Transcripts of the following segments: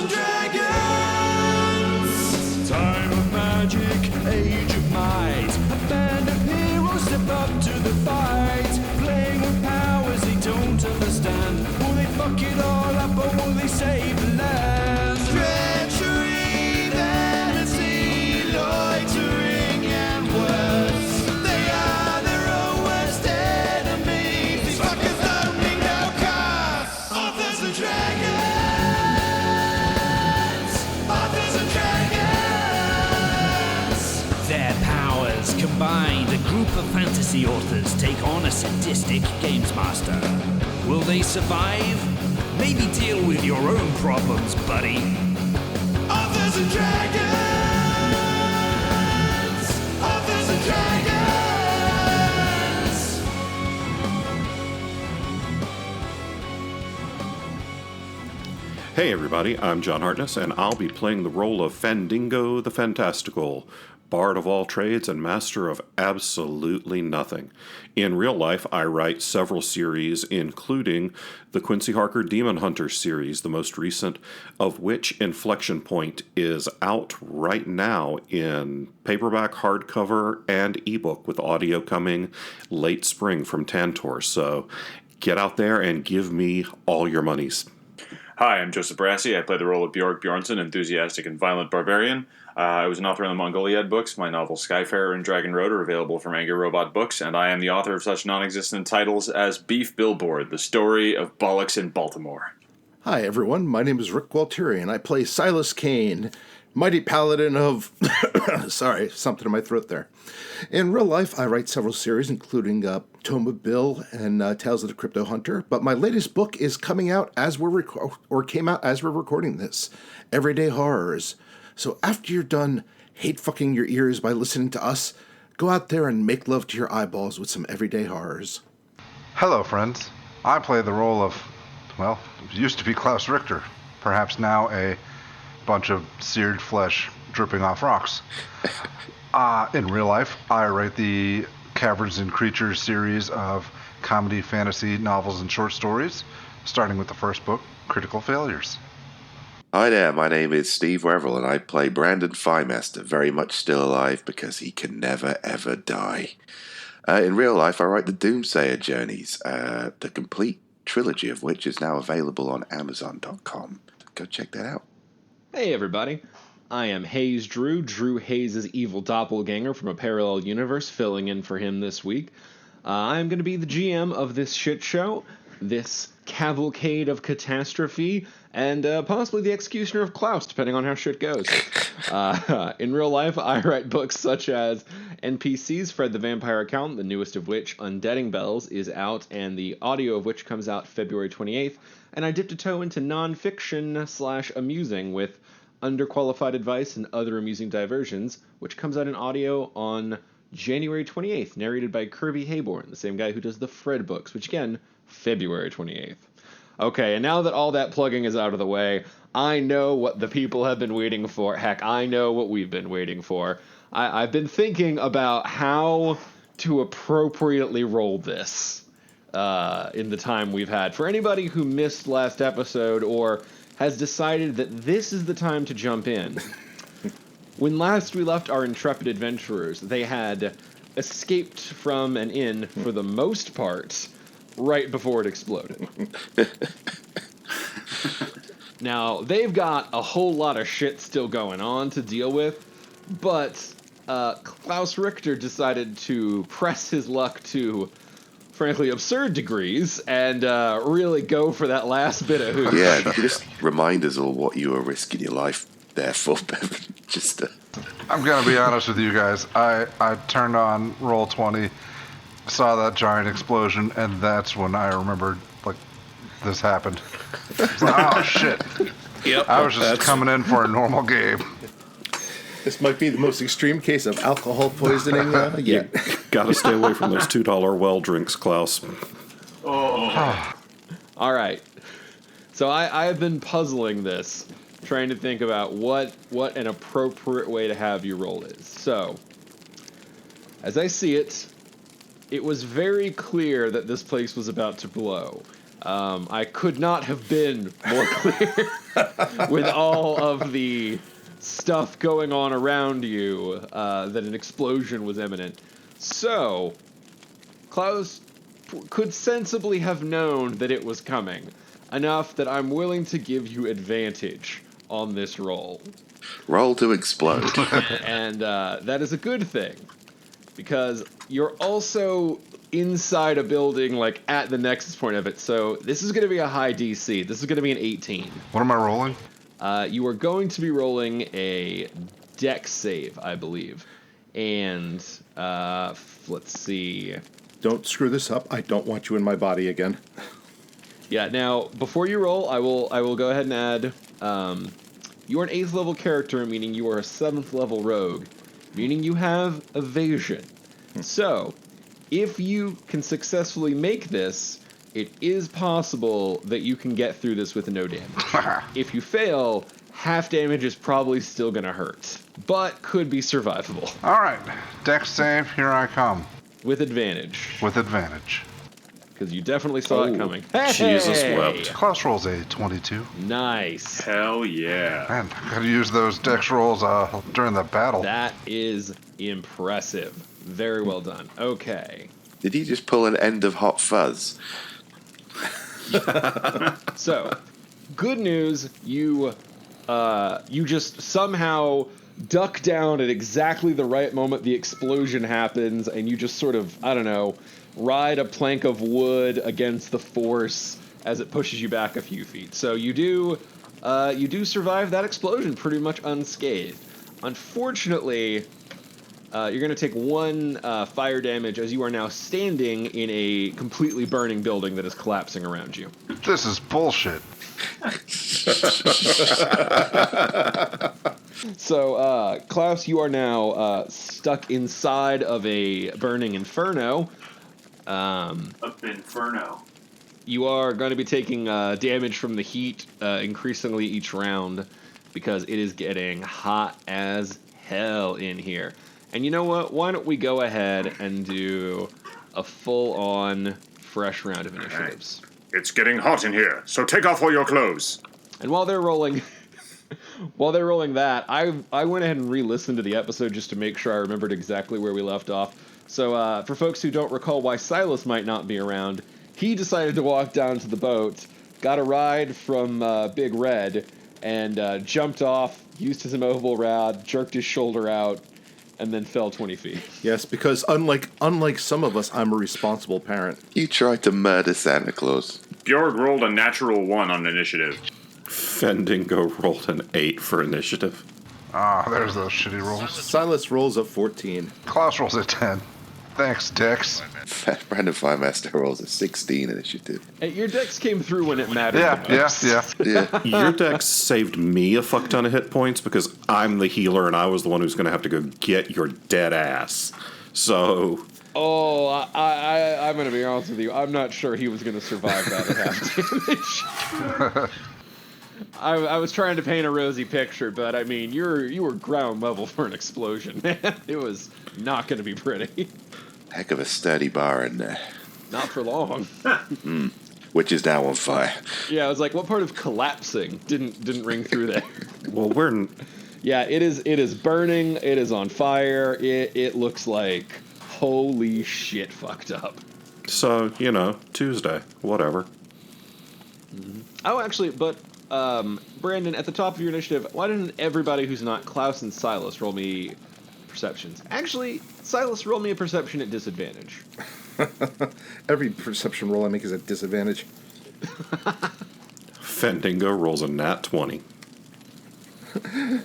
and dragons. Time of magic, age of might. A band of heroes step up to the fight. Playing with powers they don't understand. Will they fuck it all up or will they save the land? Treachery, vanity, loitering and worse. They are their own worst enemies. These fuckers don't need no cause. Authors and dragons. Authors and dragons. Their powers combined, a group of fantasy authors take on a sadistic games master. Will they survive? Maybe deal with your own problems, buddy. Authors and dragons. Authors and dragons. Hey everybody, I'm John Hartness, and I'll be playing the role of Fandingo the Fantastical, bard of all trades and master of absolutely nothing. In real life, I write several series, including the Quincy Harker Demon Hunter series, the most recent of which, Inflection Point, is out right now in paperback, hardcover, and ebook, with audio coming late spring from Tantor. So get out there and give me all your monies. Hi, I'm Joseph Brassi. I play the role of Bjork Bjornsson, enthusiastic and violent barbarian. I was an author on the Mongoliad books. My novel Skyfarer and Dragon Road are available from Angry Robot Books, and I am the author of such non-existent titles as Beef Billboard, the story of Bollocks in Baltimore. Hi, everyone. My name is Rick Gualtieri, and I play Silas Kane, mighty paladin of... Sorry, something in my throat there. In real life, I write several series, including Tome of Bill and Tales of the Crypto Hunter, but my latest book is coming out as came out as we're recording this, Everyday Horrors. So after you're done hate fucking your ears by listening to us, go out there and make love to your eyeballs with some everyday horrors. Hello, friends. I play the role of, well, it used to be Klaus Richter, perhaps now a bunch of seared flesh dripping off rocks. In real life, I write the Caverns and Creatures series of comedy, fantasy, novels, and short stories, starting with the first book, Critical Failures. Hi there, my name is Steve Revel, and I play Brandon Fymaster, very much still alive because he can never ever die. In real life, I write the Doomsayer Journeys, the complete trilogy of which is now available on Amazon.com. Go check that out. Hey everybody, I am Hayes Drew Hayes' evil doppelganger from a parallel universe, filling in for him this week. I'm going to be the GM of this shit show, this cavalcade of catastrophe, and possibly the executioner of Klaus, depending on how shit goes. In real life, I write books such as NPCs, Fred the Vampire Accountant, the newest of which, Undeading Bells, is out, and the audio of which comes out February 28th, and I dipped a toe into non-fiction/amusing with Underqualified Advice and Other Amusing Diversions, which comes out in audio on January 28th, narrated by Kirby Hayborn, the same guy who does the Fred books, which again, February 28th. Okay, and now that all that plugging is out of the way, I know what the people have been waiting for. Heck, I know what we've been waiting for. I've been thinking about how to appropriately roll this in the time we've had. For anybody who missed last episode or has decided that this is the time to jump in, when last we left our intrepid adventurers, they had escaped from an inn, for the most part, right before it exploded. Now, they've got a whole lot of shit still going on to deal with, but Klaus Richter decided to press his luck to, frankly, absurd degrees and really go for that last bit of hooch. Yeah, just remind us all what you were risking your life there for, Bevan. Just I'm going to be honest with you guys. I turned on Roll20, saw that giant explosion, and that's when I remembered, like, this happened. It's like, oh, shit. Yep, I was just coming in for a normal game. This might be the most extreme case of alcohol poisoning yet. Gotta stay away from those $2 well drinks, Klaus. All right. So I've been puzzling this, trying to think about what an appropriate way to have you roll is. So, as I see it, it was very clear that this place was about to blow. I could not have been more clear. with all of the stuff going on around you, that an explosion was imminent. So, Klaus could sensibly have known that it was coming, enough that I'm willing to give you advantage on this roll. Roll to explode. And that is a good thing, because you're also inside a building, like, at the nexus point of it, so this is going to be a high DC. This is going to be an 18. What am I rolling? You are going to be rolling a dex save, I believe. And, let's see. Don't screw this up. I don't want you in my body again. Yeah, now, before you roll, I will go ahead and add, you are an 8th level character, meaning you are a 7th level rogue, meaning you have evasion. So, if you can successfully make this, it is possible that you can get through this with no damage. If you fail, half damage is probably still gonna hurt, but could be survivable. All right, dex save, here I come. With advantage, With advantage. because you definitely saw it coming. Jesus Hey! wept. Klaus rolls a 22. Nice. Hell yeah. Man, I gotta use those dex rolls during the battle. That is impressive. Very well done. Okay. Did he just pull an end of Hot Fuzz? So, good news, you just somehow duck down at exactly the right moment the explosion happens, and you just sort of, I don't know, ride a plank of wood against the force as it pushes you back a few feet. So you do survive that explosion pretty much unscathed. Unfortunately, you're going to take 1 fire damage as you are now standing in a completely burning building that is collapsing around you. This is bullshit. So, Klaus, you are now stuck inside of a burning inferno. Up Inferno. You are going to be taking damage from the heat increasingly each round because it is getting hot as hell in here. And you know what? Why don't we go ahead and do a full-on fresh round of initiatives. It's getting hot in here, so take off all your clothes. And while they're rolling that, I went ahead and re-listened to the episode just to make sure I remembered exactly where we left off. So for folks who don't recall why Silas might not be around, he decided to walk down to the boat, got a ride from Big Red, and jumped off, used his immovable rod, jerked his shoulder out, and then fell 20 feet. Yes, because unlike some of us, I'm a responsible parent. You tried to murder Santa Claus. Bjorg rolled a natural 1 on initiative. Fendingo rolled an 8 for initiative. Ah, there's those shitty rolls. Silas rolls a 14. Klaus rolls a 10. Thanks, Dex. Brandon Firemaster rolls a 16 initiative. Hey, your decks came through when it mattered. Yeah. Yeah. Your dex saved me a fuck ton of hit points because I'm the healer and I was the one who's going to have to go get your dead ass. So... Oh, I'm going to be honest with you. I'm not sure he was going to survive that at half damage. I was trying to paint a rosy picture, but I mean, you were ground level for an explosion, man. It was not going to be pretty. Heck of a sturdy bar in there. Not for long. Which is now on fire. Yeah, I was like, what part of collapsing didn't ring through there? Well, we're... Yeah, it is burning. It is on fire. It looks like holy shit fucked up. So, Tuesday. Whatever. Oh, actually, but Brandon, at the top of your initiative, why didn't everybody who's not Klaus and Silas roll me perceptions? Actually, Silas, roll me a perception at disadvantage. Every perception roll I make is at disadvantage. Fendingo rolls a nat 20.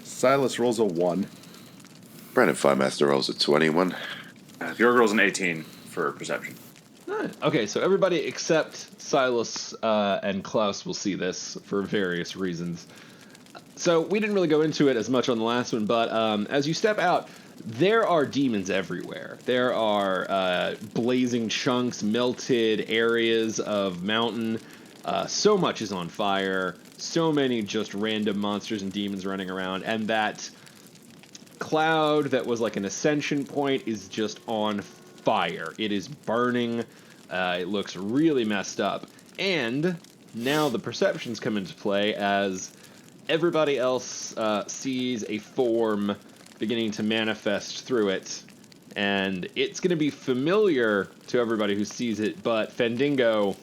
Silas rolls a 1. Brandon Firemaster rolls a 21. Bjorg rolls an 18 for perception. Okay, so everybody except Silas and Klaus will see this for various reasons. So we didn't really go into it as much on the last one, but as you step out, there are demons everywhere. There are blazing chunks, melted areas of mountain. So much is on fire. So many just random monsters and demons running around. And that cloud that was like an ascension point is just on fire. It is burning. It looks really messed up. And now the perceptions come into play as everybody else sees a form beginning to manifest through it, and it's going to be familiar to everybody who sees it, but Fendingo,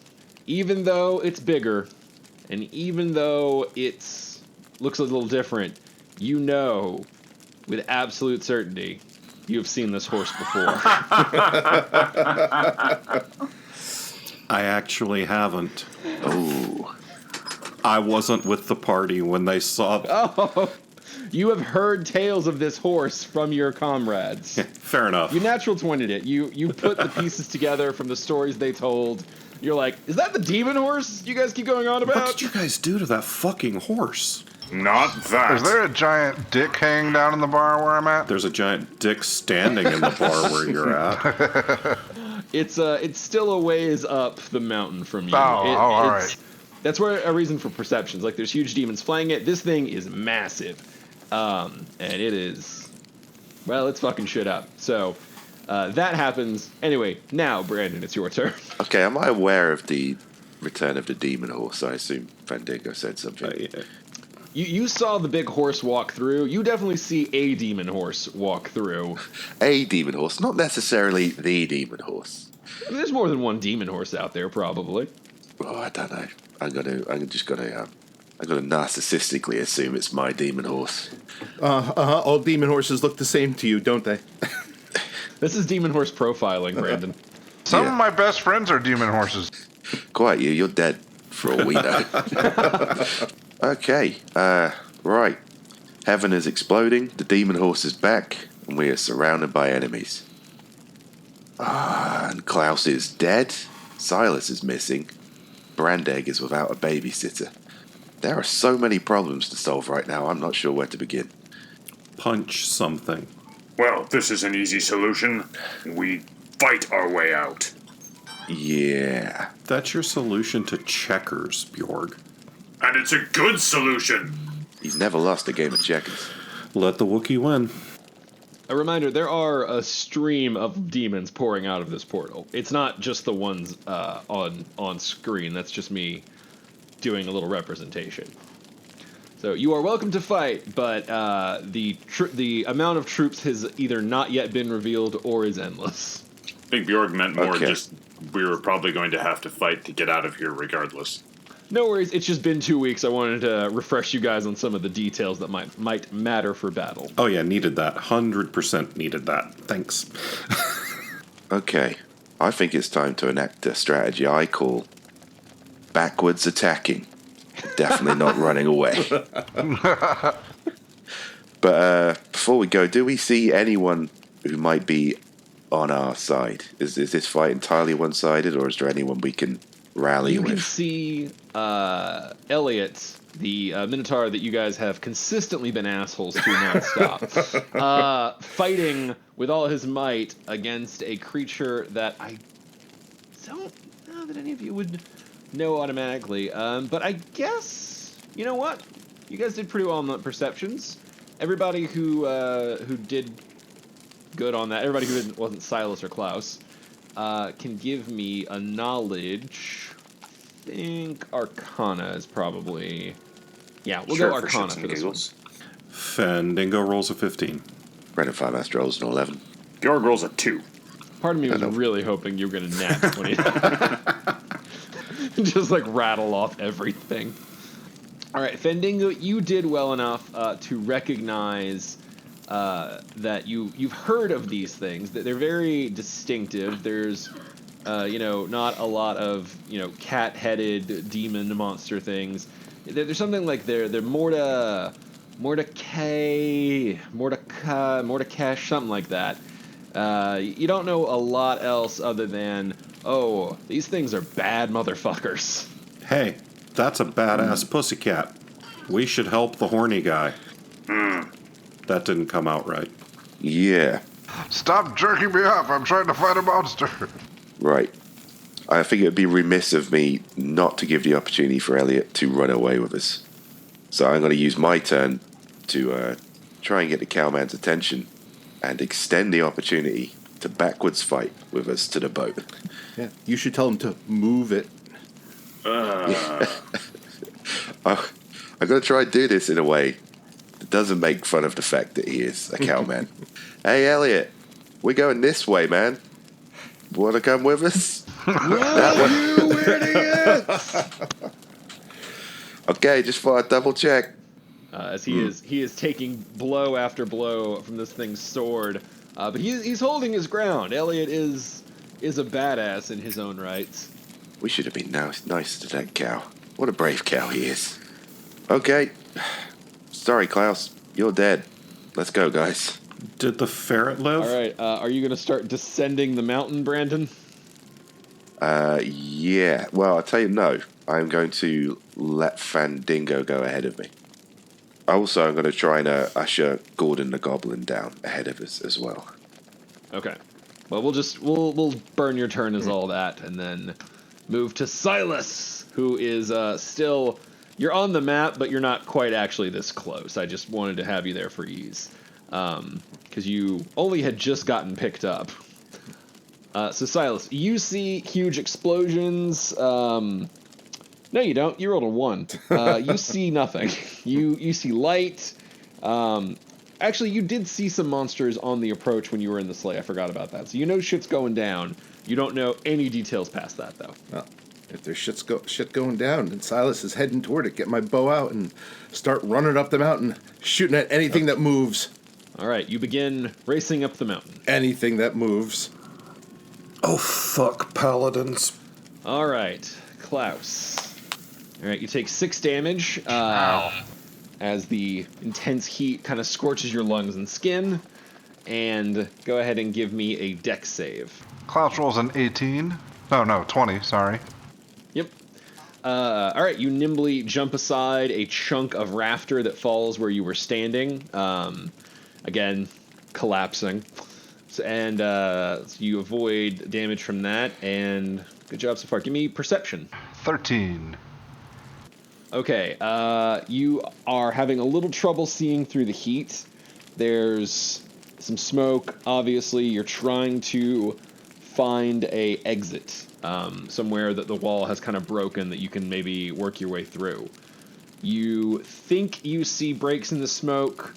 even though it's bigger, and even though it looks a little different, you know with absolute certainty you've seen this horse before. I actually haven't. Oh, I wasn't with the party when they saw. Oh, you have heard tales of this horse from your comrades. Fair enough. You natural 20'd it. You put the pieces together from the stories they told. You're like, is that the demon horse you guys keep going on What about? did you guys do to that fucking horse? Not that. Is there a giant dick hanging down in the bar where I'm at? There's a giant dick standing in the bar where you're at. It's still a ways up the mountain from you. All it's- right. That's where a reason for perceptions. Like, there's huge demons flying it. This thing is massive. And it is... Well, it's fucking shit up. So, that happens. Anyway, now, Brandon, it's your turn. okay. Am I aware of the return of the demon horse? I assume Fandango said something. You saw the big horse walk through. You definitely see a demon horse walk through. A demon horse, not necessarily the demon horse. There's more than one demon horse out there, probably. Oh, I don't know. I'm gonna narcissistically assume it's my demon horse. All demon horses look the same to you, don't they? This is demon horse profiling, Brandon. Some Yeah. of my best friends are demon horses. Quiet you, you're dead for all we know. Okay, right. Heaven is exploding, the demon horse is back, and we are surrounded by enemies. And Klaus is dead, Silas is missing, Brandegg is without a babysitter. There are so many problems to solve right now, I'm not sure where to begin. Punch something. Well, this is an easy solution. We fight our way out. Yeah. That's your solution to checkers, Bjorg. And it's a good solution. He's never lost a game of checkers. Let the Wookiee win. A reminder, there are a stream of demons pouring out of this portal. It's not just the ones on screen. That's just me doing a little representation. So you are welcome to fight, but the amount of troops has either not yet been revealed or is endless. I think Bjorg meant more Okay. just we were probably going to have to fight to get out of here regardless. No worries, it's just been 2 weeks. I wanted to refresh you guys on some of the details that might matter for battle. Oh yeah, needed that. 100% needed that. Thanks. Okay, I think it's time to enact a strategy I call backwards attacking. Definitely not running away. But before we go, do we see anyone who might be on our side? Is this fight entirely one-sided, or is there anyone we can rally You can with? see Elliot, the Minotaur that you guys have consistently been assholes to nonstop, fighting with all his might against a creature that I don't know that any of you would know automatically. But I guess, you know what? You guys did pretty well on the perceptions. Everybody who did good on that, everybody who wasn't Silas or Klaus, can give me a knowledge. I think Arcana is probably... Yeah, we'll go Arcana for this one. Fendingo rolls a 15. Brendan Firemaster rolls an 11. Bjorg rolls a 2. Part of me was know. really hoping you were going to nat 20. Just, like, rattle off everything. All right, Fendingo, you did well enough to recognize that you've heard of these things, that they're very distinctive. There's... not a lot of, cat-headed demon monster things. There's something like they're Mordecai, something like that. You don't know a lot else other than, oh, these things are bad motherfuckers. Hey, that's a badass pussycat. We should help the horny guy. That didn't come out right. Yeah, Stop jerking me off. I'm trying to fight a monster. right. I think it would be remiss of me not to give the opportunity for Elliot to run away with us. So I'm going to use my turn to try and get the cowman's attention and extend the opportunity to backwards fight with us to the boat. Yeah. You should tell him to move it. I'm going to try and do this in a way that doesn't make fun of the fact that he is a cowman. Hey, Elliot, we're going this way, man. Want to come with us? You idiots! Okay, just for a double check. As he is taking blow after blow from this thing's sword, but he's holding his ground. Elliot is a badass in his own rights. We should have been nice to that cow. What a brave cow he is. Okay. Sorry, Klaus. You're dead. Let's go, guys. Did the ferret live? All right, are you going to start descending the mountain, Brandon? Yeah. Well, I'll tell you no. I'm going to let Fandango go ahead of me. Also, I'm going to try and usher Gordon the Goblin down ahead of us as well. Okay. Well, we'll burn your turn as all that, and then move to Silas, who is still... You're on the map, but you're not quite actually this close. I just wanted to have you there for ease. Because you only had just gotten picked up. So Silas, you see huge explosions. No, you don't. You rolled a 1. You see nothing. You see light. Actually, you did see some monsters on the approach when you were in the sleigh. I forgot about that. So you know shit's going down. You don't know any details past that, though. Well, if there's shit going down, then Silas is heading toward it. Get my bow out and start running up the mountain, shooting at anything that moves. All right, you begin racing up the mountain. Anything that moves. Oh, fuck, paladins. All right, Klaus. All right, you take 6 damage as the intense heat kind of scorches your lungs and skin. And go ahead and give me a dex save. Klaus rolls an 18. No, 20, sorry. Yep. All right, you nimbly jump aside a chunk of rafter that falls where you were standing. Again, collapsing. And so you avoid damage from that, and good job so far. Give me perception. 13. Okay, you are having a little trouble seeing through the heat. There's some smoke, obviously. You're trying to find a exit, somewhere that the wall has kind of broken that you can maybe work your way through. You think you see breaks in the smoke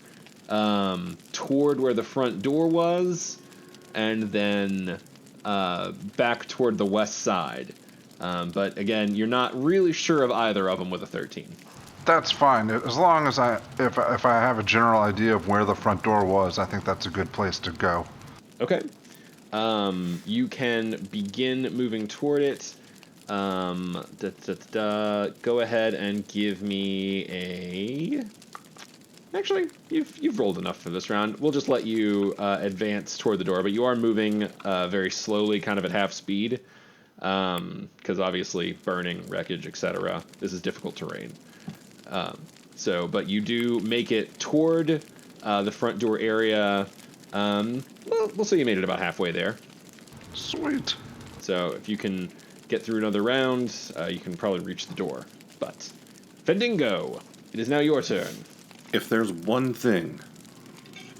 toward where the front door was, and then back toward the west side. But again, you're not really sure of either of them with a 13. That's fine. As long as if I have a general idea of where the front door was, I think that's a good place to go. Okay. You can begin moving toward it. Go ahead and give me a... Actually, you've rolled enough for this round. We'll just let you advance toward the door, but you are moving very slowly, kind of at half speed, because obviously burning, wreckage, etc. This is difficult terrain. But you do make it toward the front door area. We'll say you made it about halfway there. Sweet. So if you can get through another round, you can probably reach the door. But Fandango, it is now your turn. If there's one thing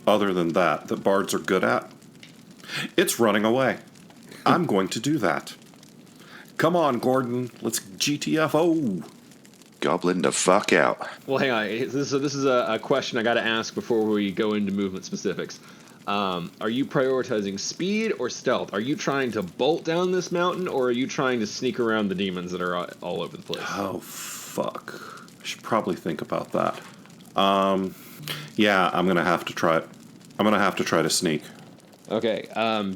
other than that bards are good at, it's running away. I'm going to do that. Come on, Gordon. Let's GTFO. Goblin the fuck out. Well, hang on. This is a question I got to ask before we go into movement specifics. Are you prioritizing speed or stealth? Are you trying to bolt down this mountain, or are you trying to sneak around the demons that are all over the place? Oh, fuck. I should probably think about that. Yeah, I'm going to have to try it. I'm going to have to try to sneak. Okay,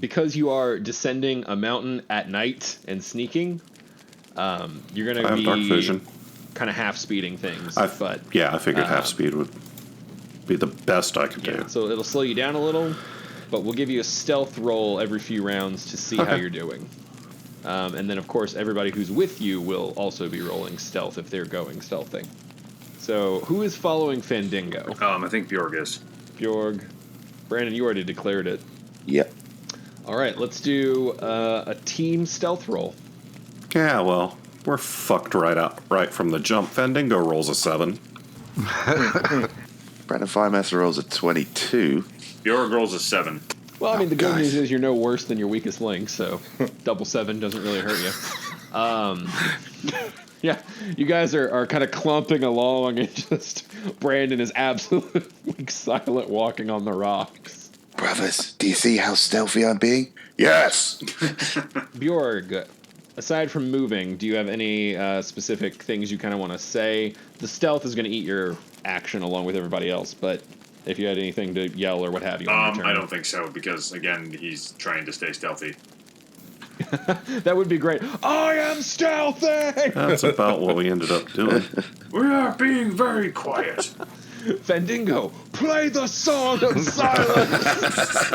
because you are descending a mountain at night and sneaking, you're going to be dark vision. Kind of half-speeding things. I figured half speed would be the best I could do. So it'll slow you down a little, but we'll give you a stealth roll every few rounds to see how you're doing. And then, of course, everybody who's with you will also be rolling stealth if they're going stealthing. So who is following Fandango? I think Bjorg is. Bjorg. Brandon, you already declared it. Yep. All right, let's do a team stealth roll. Yeah, well, we're fucked right from the jump. Fandango rolls a 7. Brandon Firemaster rolls a 22. Bjorg rolls a 7. Well, I mean, the good news is you're no worse than your weakest link, so double 7 doesn't really hurt you. Yeah, you guys are kind of clumping along, and just Brandon is absolutely silent, walking on the rocks. Brothers, do you see how stealthy I'm being? Yes! Bjorg, aside from moving, do you have any specific things you kind of want to say? The stealth is going to eat your action along with everybody else, but if you had anything to yell or what have you on your turn. I don't think so, because, again, he's trying to stay stealthy. That would be great. I am stealthy! That's about what we ended up doing. We are being very quiet. Fendingo, play the song of silence!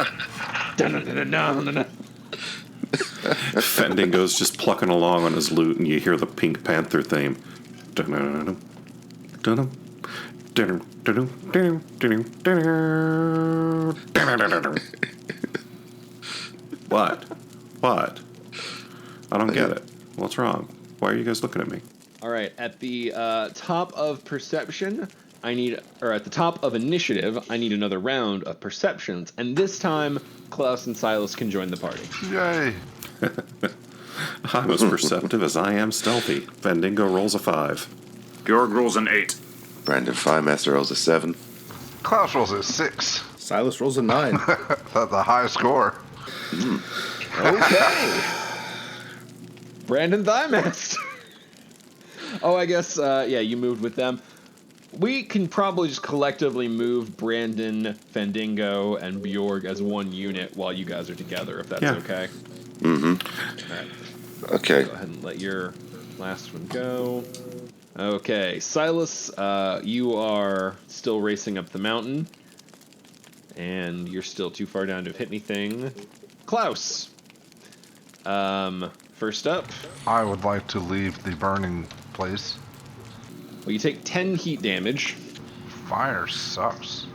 Dun-dun-dun-dun-dun-dun. Fendingo's just plucking along on his lute, and you hear the Pink Panther theme. Dun-dun-dun-dun. Dun-dun. Dun-dun-dun-dun. Dun-dun-dun-dun. Dun-dun-dun-dun. What? I don't get it. What's wrong? Why are you guys looking at me? All right, at the top of perception, at the top of initiative, I need another round of perceptions, and this time, Klaus and Silas can join the party. Yay. I'm as perceptive as I am stealthy. Fendingo rolls a 5. Bjorg rolls an 8. Brandon Firemaster rolls a 7. Klaus rolls a 6. Silas rolls a 9. That's a high score. Okay. Brandon Thymast. Oh, I guess, you moved with them. We can probably just collectively move Brandon, Fendingo, and Bjorg as one unit while you guys are together, if that's okay. Mm-hmm. All right. Okay. Go ahead and let your last one go. Okay, Silas, you are still racing up the mountain, and you're still too far down to hit anything. Klaus, first up. I would like to leave the burning place. Well, you take 10 heat damage. Fire sucks.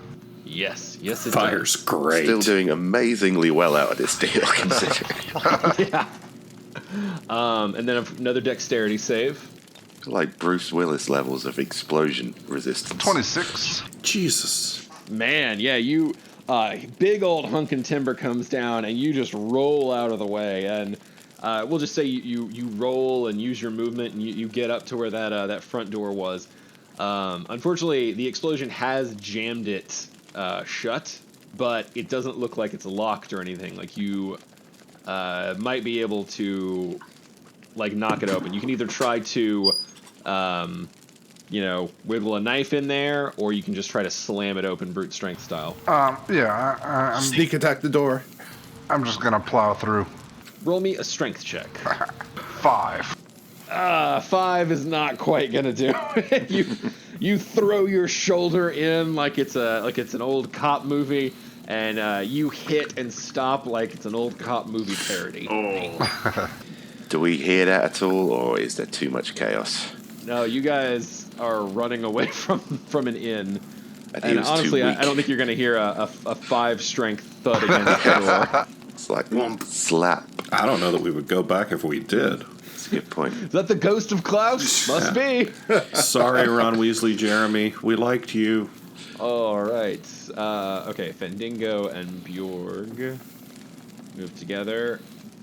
Yes, it Fire's great. Still doing amazingly well out of this deal, considering. does. Yeah. And then another dexterity save. Like Bruce Willis levels of explosion resistance. 26. Jesus. Man, yeah, you big old hunkin' timber comes down and you just roll out of the way, and we'll just say you roll and use your movement and you get up to where that front door was. Unfortunately, the explosion has jammed it shut, but it doesn't look like it's locked or anything. Like you might be able to knock it open. You can either try to wiggle a knife in there, or you can just try to slam it open brute strength style. I'm Sneak attack the door. just gonna plow through. Roll me a strength check. 5. 5 is not quite gonna do it. You throw your shoulder in like it's an old cop movie, and you hit and stop like it's an old cop movie parody. Oh. Do we hear that at all, or is there too much chaos? No, you guys are running away from an inn. And And honestly, I don't think you're going to hear a 5 strength thud against the door. It's like slap. I don't know that we would go back if we did. That's a good point. Is that the ghost of Klaus? Must be. Sorry, Ron Weasley, Jeremy. We liked you. All right. Okay, Fendingo and Bjorg move together.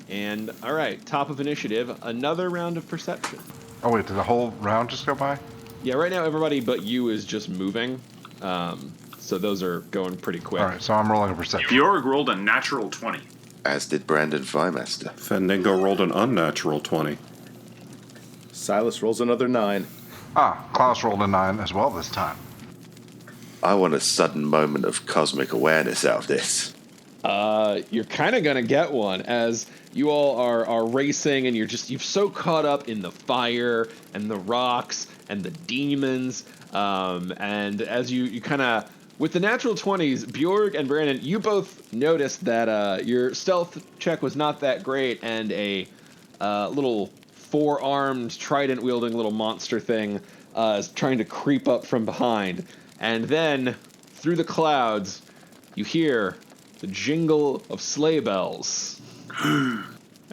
And, all right, top of initiative, another round of perception. Oh, wait, did the whole round just go by? Yeah, right now everybody but you is just moving. So those are going pretty quick. All right, so I'm rolling a perception. Bjorg rolled a natural 20. As did Brandon Firemaster. Fendingo rolled an unnatural 20. Silas rolls another 9. Klaus rolled a 9 as well this time. I want a sudden moment of cosmic awareness out of this. You're kind of gonna get one as you all are racing, and you've so caught up in the fire and the rocks and the demons, and as you kind of, with the natural 20s, Bjorg and Brandon, you both noticed that your stealth check was not that great, and a little 4-armed trident wielding little monster thing is trying to creep up from behind, and then through the clouds you hear the jingle of sleigh bells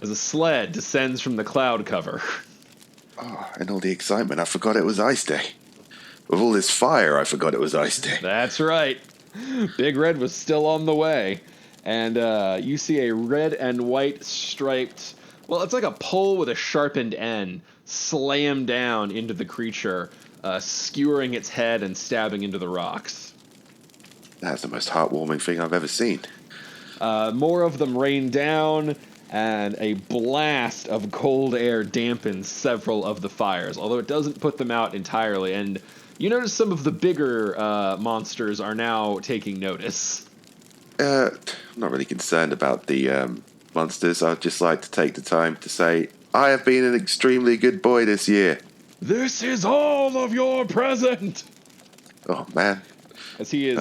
as a sled descends from the cloud cover. Oh, and all the excitement, I forgot it was Ice Day. With all this fire, I forgot it was Ice Day. That's right. Big Red was still on the way. And you see a red and white striped Well, it's like a pole with a sharpened end slammed down into the creature, skewering its head and stabbing into the rocks. That's the most heartwarming thing I've ever seen. More of them rain down, and a blast of cold air dampens several of the fires, although it doesn't put them out entirely. And you notice some of the bigger monsters are now taking notice. I'm not really concerned about the monsters. I'd just like to take the time to say I have been an extremely good boy this year. This is all of your present! Oh, man. As he is,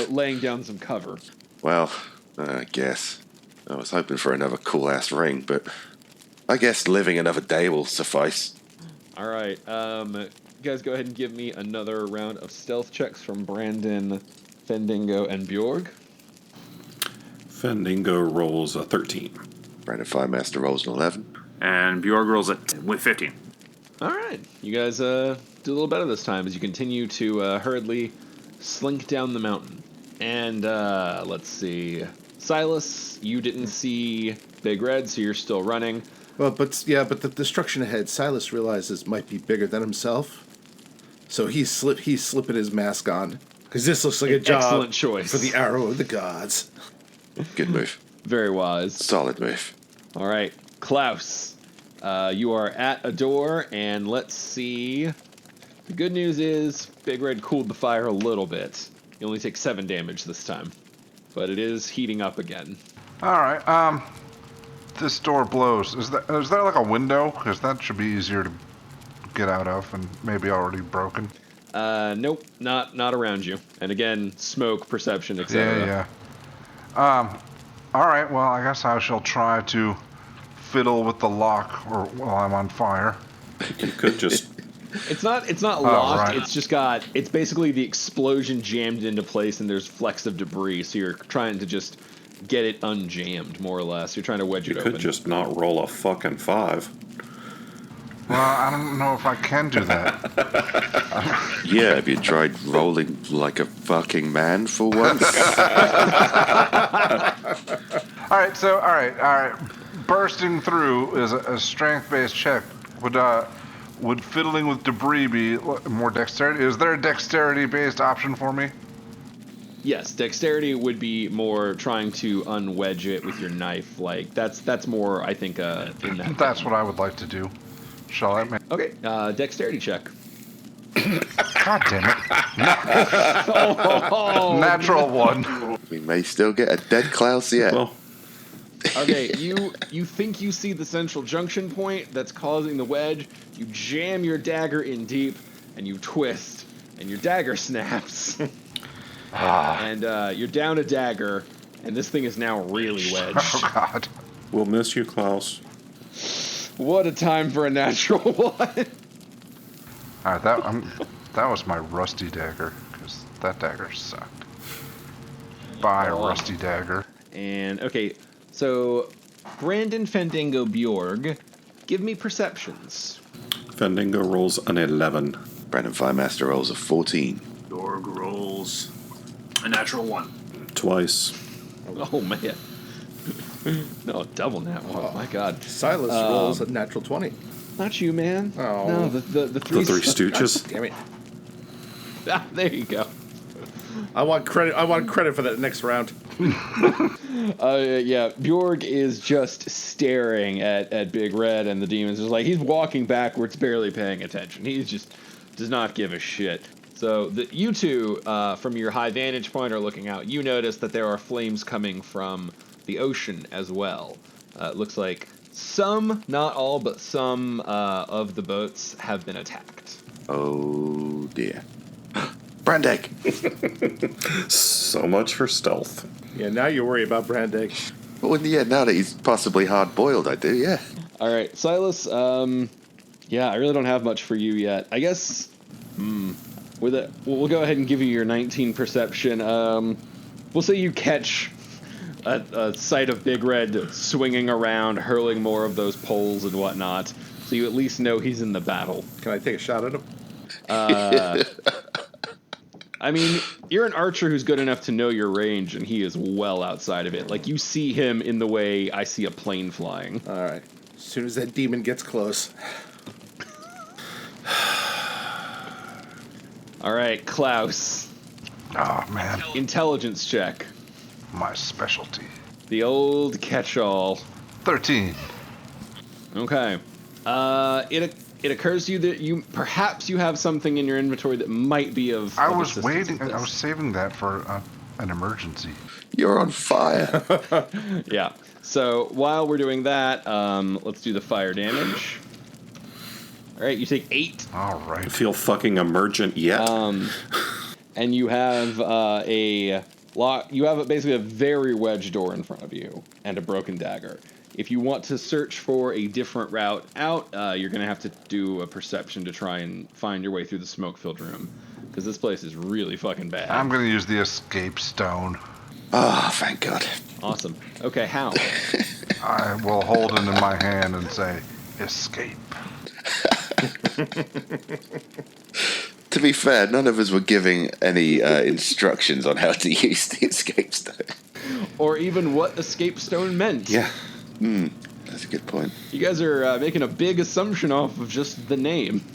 laying down some cover. Well, I guess. I was hoping for another cool-ass ring, but I guess living another day will suffice. All right. You guys go ahead and give me another round of stealth checks from Brandon, Fendingo, and Bjorg. Fendingo rolls a 13. Brandon Firemaster rolls an 11. And Bjorg rolls it with 15. All right. You guys do a little better this time as you continue to hurriedly slink down the mountain. And let's see. Silas, you didn't see Big Red, so you're still running. Well, but the destruction ahead, Silas realizes might be bigger than himself. So he's slipping his mask on. Because this looks like a job excellent choice for the arrow of the gods. Good move. Very wise. Solid move. All right. Klaus, you are at a door, and let's see. The good news is Big Red cooled the fire a little bit. You only take 7 damage this time. But it is heating up again. All right. This door blows. Is there like a window? Because that should be easier to get out of, and maybe already broken. Nope, not around you. And again, smoke, perception, etc. Yeah. All right. Well, I guess I shall try to fiddle with the lock while I'm on fire. You could just... It's not locked. Right. It's just it's basically the explosion jammed into place, and there's flecks of debris. So you're trying to just get it unjammed, more or less. You're trying to wedge it open. You could just not roll a fucking 5. Well, I don't know if I can do that. Yeah, have you tried rolling like a fucking man for once? All right. Bursting through is a strength-based check. Would fiddling with debris be more dexterity? Is there a dexterity-based option for me? Yes, dexterity would be more trying to unwedge it with your knife. Like that's more, I think, in that. That's what I would like to do. Shall I? Okay, dexterity check. God damn it! Natural 1. We may still get a dead Klaus yet. Well, Okay, you think you see the central junction point that's causing the wedge. You jam your dagger in deep, and you twist, and your dagger snaps. And you're down a dagger, and this thing is now really wedged. Oh God! we'll miss you, Klaus. What a time for a natural 1. All right, that was my rusty dagger, because that dagger sucked. Bye, rusty dagger. And okay, so Brandon, Fendingo, Bjorg, give me perceptions. Fendingo rolls an 11. Brandon Firemaster rolls a 14. Bjorg rolls a natural 1. Twice. Oh man. No, double nat 1. Oh my God. Silas rolls a natural 20. Not you, man. Oh. No, the three. The Three Stooges. Damn it. Ah, there you go. I want credit for that next round. Yeah, Bjorg is just staring at Big Red and the demons. It's like he's walking backwards, barely paying attention. He just does not give a shit. So you two, from your high vantage point, are looking out. You notice that there are flames coming from the ocean as well. It looks like some, not all, but some of the boats have been attacked. Oh dear. Brandegg! So much for stealth. Yeah, now you worry about Brandegg. Well, yeah, now that he's possibly hard-boiled, I do, yeah. All right, Silas. Yeah, I really don't have much for you yet. I guess. We'll go ahead and give you your 19 perception. We'll say you catch a sight of Big Red swinging around, hurling more of those poles and whatnot. So you at least know he's in the battle. Can I take a shot at him? I mean, you're an archer who's good enough to know your range, and he is well outside of it. Like, you see him in the way I see a plane flying. All right. As soon as that demon gets close. All right, Klaus. Oh, man. Intelligence check. My specialty. The old catch-all. 13. Okay. It occurs to you that you have something in your inventory that might be of. I of was assistance waiting. with I was this. saving that for an emergency. You're on fire. Yeah. So while we're doing that, let's do the fire damage. All right, you take 8. All right. Feel fucking emergent yet? And you have a lock. You have basically a very wedged door in front of you and a broken dagger. If you want to search for a different route out, you're going to have to do a perception to try and find your way through the smoke-filled room, because this place is really fucking bad. I'm going to use the escape stone. Oh, thank God. Awesome. Okay, how? I will hold it in my hand and say, escape. To be fair, none of us were giving any instructions on how to use the escape stone. Or even what escape stone meant. Yeah. That's a good point. You guys are making a big assumption off of just the name.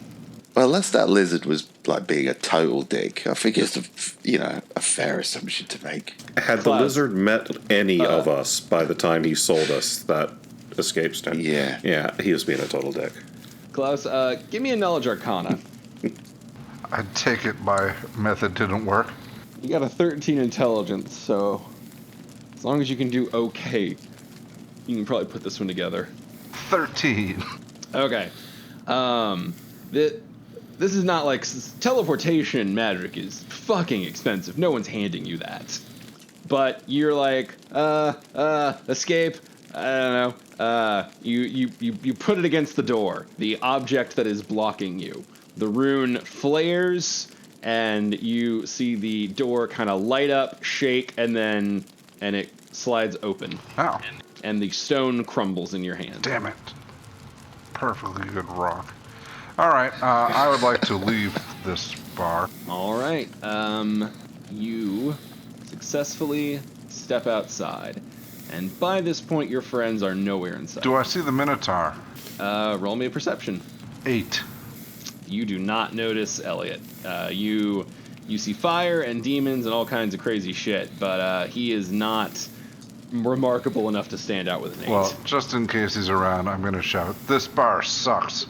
Well, unless that lizard was like being a total dick, I think it's a fair assumption to make. Had the Klaus. lizard met any of us by the time he sold us that escape stone? Yeah. Yeah, he was being a total dick. Klaus, give me a knowledge arcana. I take it my method didn't work. You got a 13 intelligence, so as long as you can do okay, you can probably put this one together. 13. Okay. This is not like teleportation magic is fucking expensive. No one's handing you that. But you're like, escape. I don't know. You put it against the door, the object that is blocking you. The rune flares, and you see the door kind of light up, shake, and it slides open. Ow. And the stone crumbles in your hand. Damn it. Perfectly good rock. All right. I would like to leave this bar. All right. You successfully step outside, and by this point, your friends are nowhere in sight. Do I see the Minotaur? Roll me a perception. 8. You do not notice Elliot. You see fire and demons and all kinds of crazy shit, but he is not remarkable enough to stand out with an 8. Well, just in case he's around, I'm going to shout, "This bar sucks."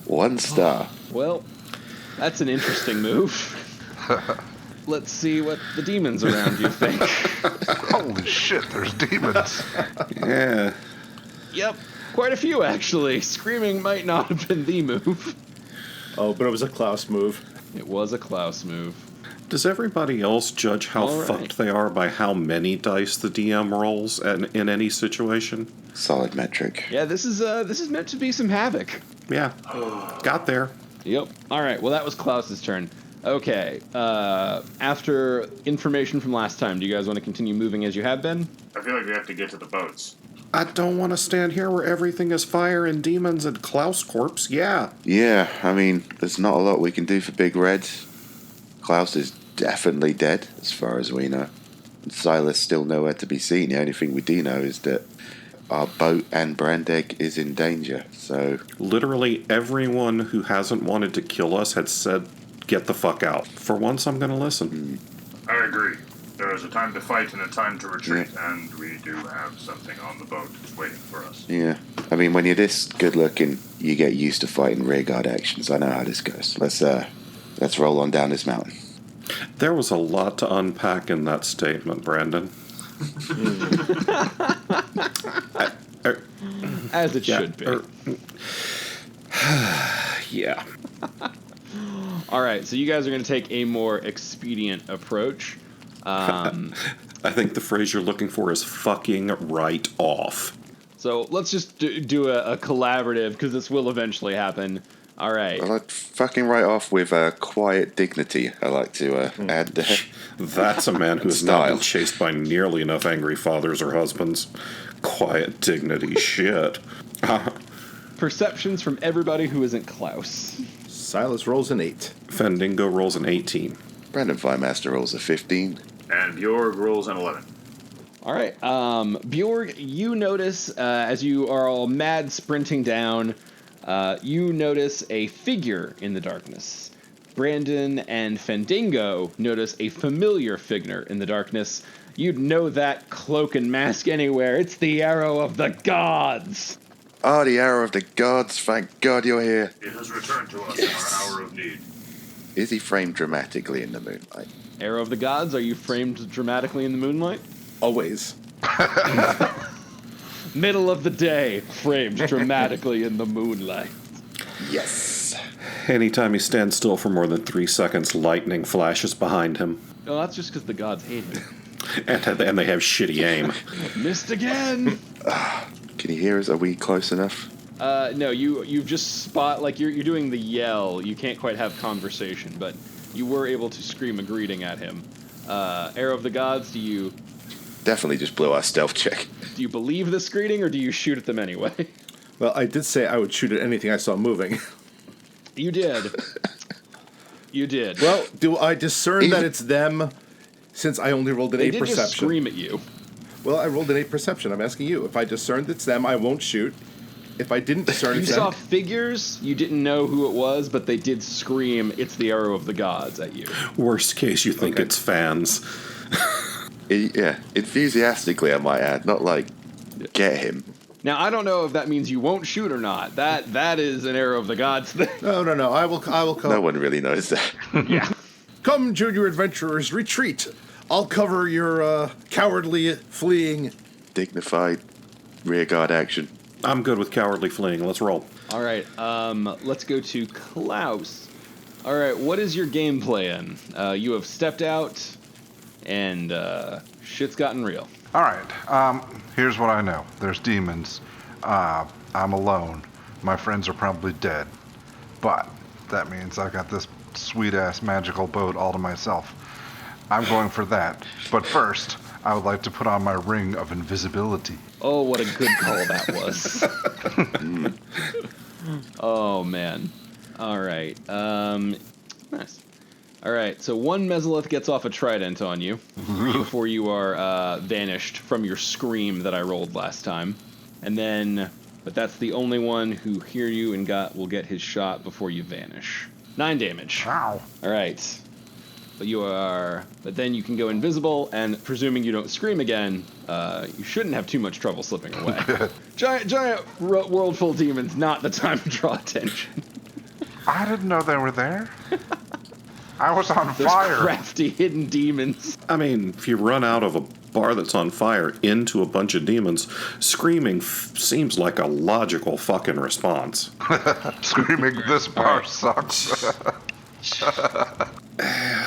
1 star. Well, that's an interesting move. Let's see what the demons around you think. Holy shit, there's demons. Yeah. Yep, quite a few actually. Screaming might not have been the move. Oh, but it was a Klaus move. It was a Klaus move. Does everybody else judge how All right. fucked they are by how many dice the DM rolls in any situation? Solid metric. Yeah, this is meant to be some havoc. Yeah. Got there. Yep. All right. Well, that was Klaus's turn. Okay. After information from last time, do you guys want to continue moving as you have been? I feel like we have to get to the boats. I don't want to stand here where everything is fire and demons and Klaus corpse. Yeah. Yeah, I mean, there's not a lot we can do for Big Red. Klaus is definitely dead, as far as we know. And Silas still nowhere to be seen. The only thing we do know is that our boat and Brandegg is in danger, so... Literally everyone who hasn't wanted to kill us had said, get the fuck out. For once, I'm going to listen. I agree. There is a time to fight and a time to retreat, and we do have something on the boat waiting for us. Yeah. I mean, when you're this good-looking, you get used to fighting rearguard actions. I know how this goes. Let's roll on down this mountain. There was a lot to unpack in that statement, Brandon. As it should be. Yeah. All right. So you guys are going to take a more expedient approach. I think the phrase you're looking for is fucking right off. So let's just do a collaborative, because this will eventually happen. All right. I like fucking right off with quiet dignity. I like to add there. That's a man who's not Style. been chased by nearly enough angry fathers or husbands. Quiet dignity shit. Perceptions from everybody who isn't Klaus. Silas rolls an 8. Fendingo rolls an 18. Brandon Firemaster rolls a 15. And Bjorg rolls an 11. All right. Bjorg, you notice as you are all mad sprinting down, you notice a figure in the darkness. Brandon and Fandango notice a familiar figure in the darkness. You'd know that cloak and mask anywhere. It's the Arrow of the Gods. Ah, the Arrow of the Gods. Thank God you're here. It has returned to us in our hour of need. Is he framed dramatically in the moonlight? Arrow of the Gods, are you framed dramatically in the moonlight? Always. Middle of the day, framed dramatically in the moonlight. Yes. Anytime he stands still for more than 3 seconds, lightning flashes behind him. Oh, that's just because the gods hate him. And they have shitty aim. Missed again! Can you hear us? Are we close enough? No, you've just spot, like, you're doing the yell. You can't quite have conversation, but you were able to scream a greeting at him. Arrow of the Gods, do you Definitely just blew our stealth check. believe this greeting, or do you shoot at them anyway? Well, I did say I would shoot at anything I saw moving. You did. You did. Well, do I discern that it's them since I only rolled an they 8 did perception? just scream at you. Well, I rolled an 8 perception. I'm asking you. If I discerned it's them, I won't shoot. If I didn't discern You it's saw them... figures, you didn't know who it was, but they did scream, "It's the Arrow of the Gods" at you. Worst case, you think it's fans. Yeah, enthusiastically, I might add. Not like, get him. Now, I don't know if that means you won't shoot or not. That is an Arrow of the Gods thing. No. I will come. No one really knows that. Yeah. Come, junior adventurers, retreat. I'll cover your cowardly fleeing. Dignified rearguard action. I'm good with cowardly fleeing. Let's roll. All right, let's go to Klaus. All right, what is your game plan? You have stepped out, and shit's gotten real. All right. Here's what I know. There's demons. I'm alone. My friends are probably dead. But that means I got this sweet-ass magical boat all to myself. I'm going for that. But first, I would like to put on my ring of invisibility. Oh, what a good call that was. Oh, man. All right. Nice. All right, so one Mesolith gets off a trident on you before you are vanished from your scream that I rolled last time. And then, but that's the only one who hear you and will get his shot before you vanish. 9 damage. Ow. All right. But then you can go invisible, and presuming you don't scream again, you shouldn't have too much trouble slipping away. Giant world full of demons, not the time to draw attention. I didn't know they were there. I was on Those fire. crafty hidden demons. I mean, if you run out of a bar that's on fire into a bunch of demons, screaming seems like a logical fucking response. Screaming, this bar right. sucks.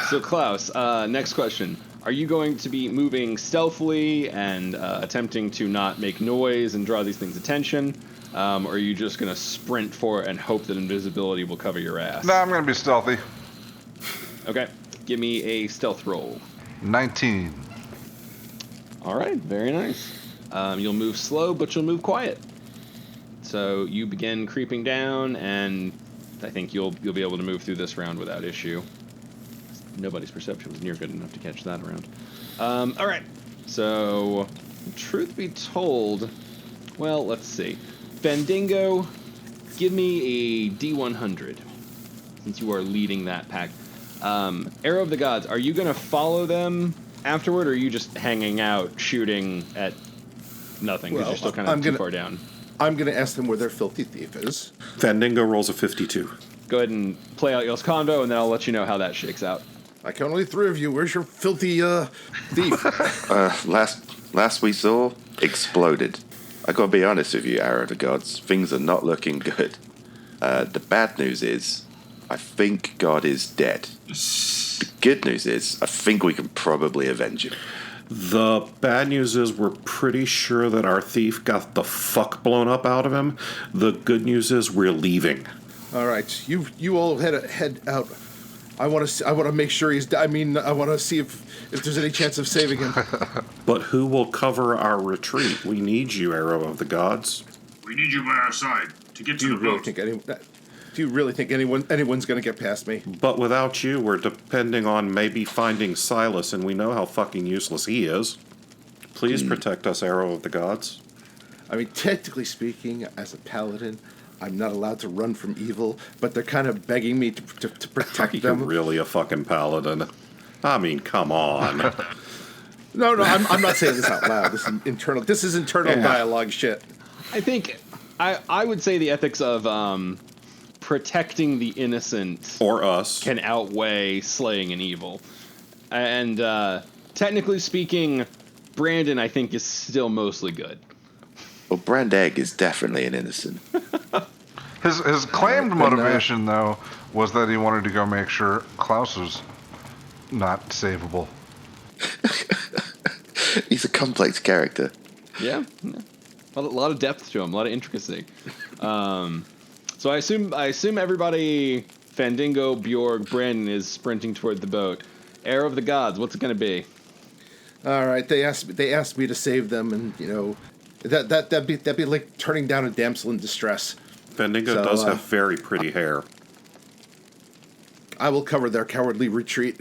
So Klaus, next question. Are you going to be moving stealthily and attempting to not make noise and draw these things' attention? Or are you just going to sprint for it and hope that invisibility will cover your ass? No, I'm going to be stealthy. Okay, give me a stealth roll. 19. All right, very nice. You'll move slow, but you'll move quiet. So you begin creeping down, and I think you'll be able to move through this round without issue. Nobody's perception was near good enough to catch that round. All right, so truth be told, well, let's see. Fandango, give me a D100, since you are leading that pack. Arrow of the Gods, are you going to follow them afterward, or are you just hanging out, shooting at nothing, because you're still kind of too far down? I'm going to ask them where their filthy thief is. Fandango rolls a 52. Go ahead and play out y'all's combo, and then I'll let you know how that shakes out. I count only 3 of you. Where's your filthy thief? Last we saw, exploded. I gotta be honest with you, Arrow of the Gods. Things are not looking good. The bad news is, I think God is dead. The good news is, I think we can probably avenge him. The bad news is we're pretty sure that our thief got the fuck blown up out of him. The good news is we're leaving. All right, you all head out. I want to make sure I want to see if there's any chance of saving him. But who will cover our retreat? We need you, Arrow of the Gods. We need you by our side to get to the boat. Do you really think anyone's going to get past me? But without you, we're depending on maybe finding Silas, and we know how fucking useless he is. Please protect us, Arrow of the Gods. I mean, technically speaking, as a paladin, I'm not allowed to run from evil, but they're kind of begging me to protect You're them. really a fucking paladin. I mean, come on. No, I'm not saying this out loud. This is internal dialogue shit. I think I would say the ethics of protecting the innocent Or us. can outweigh slaying an evil. And technically speaking, Brandon, I think, is still mostly good. Well, Brand Egg is definitely an innocent. His claimed motivation, though, was that he wanted to go make sure Klaus was not savable. He's a complex character. Yeah. A lot of depth to him, a lot of intricacy. So I assume everybody, Fandango, Bjorg, Brandon, is sprinting toward the boat. Arrow of the Gods, what's it going to be? All right, they asked me to save them, and that'd be like turning down a damsel in distress. Fandango does have very pretty hair. I will cover their cowardly retreat.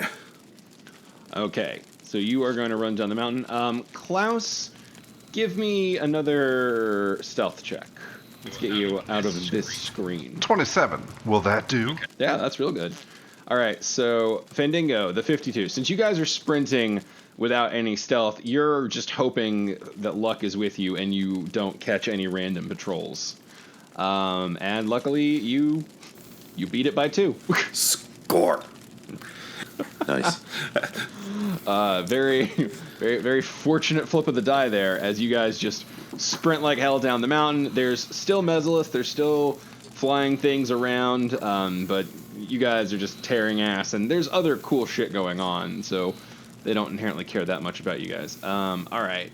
Okay, so you are going to run down the mountain. Klaus, give me another stealth check. Let's get you out of this screen. 27. Will that do? Yeah, that's real good. All right, so Fandango, the 52. Since you guys are sprinting without any stealth, you're just hoping that luck is with you and you don't catch any random patrols. And luckily, you beat it by 2. Score! Nice. Very, very, very fortunate flip of the die there as you guys just sprint like hell down the mountain. There's still mesolith, there's still flying things around, but you guys are just tearing ass, and there's other cool shit going on, so they don't inherently care that much about you guys. All right,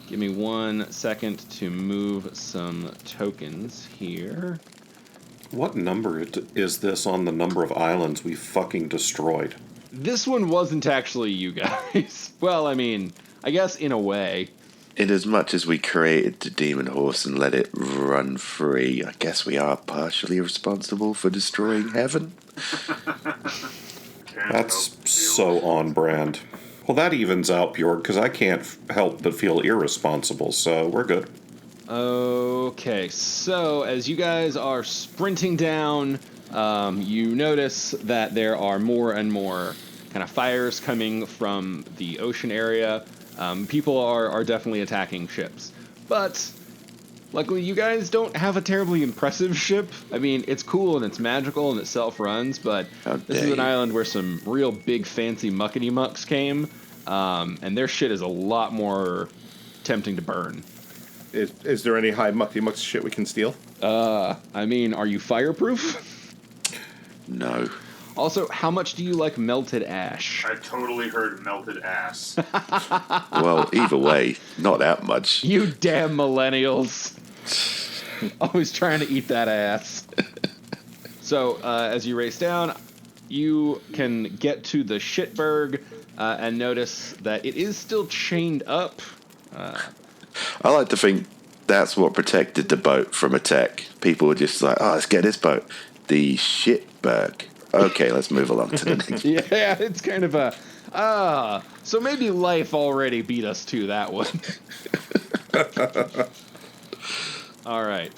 give me 1 second to move some tokens here. What number is this on the number of islands we fucking destroyed? This one wasn't actually you guys. Well, I mean, I guess in a way. In as much as we created the demon horse and let it run free, I guess we are partially responsible for destroying heaven. That's so on brand. Well, that evens out, Bjorg, because I can't help but feel irresponsible, so we're good. Okay, so as you guys are sprinting down, you notice that there are more and more kind of fires coming from the ocean area. People are definitely attacking ships. But luckily you guys don't have a terribly impressive ship. I mean, it's cool and it's magical and it self-runs, but this is an island where some real big fancy muckety mucks came, and their shit is a lot more tempting to burn. Is there any high mucky mucks shit we can steal? I mean, are you fireproof? No. Also, how much do you like melted ash? I totally heard melted ass. Well, either way, not that much. You damn millennials. Always trying to eat that ass. So, as you race down, you can get to the shitberg and notice that it is still chained up. I like to think that's what protected the boat from attack. People were just like, let's get this boat. The shitberg. Okay, let's move along to the next. Yeah, it's kind of a... so maybe life already beat us to that one. All right.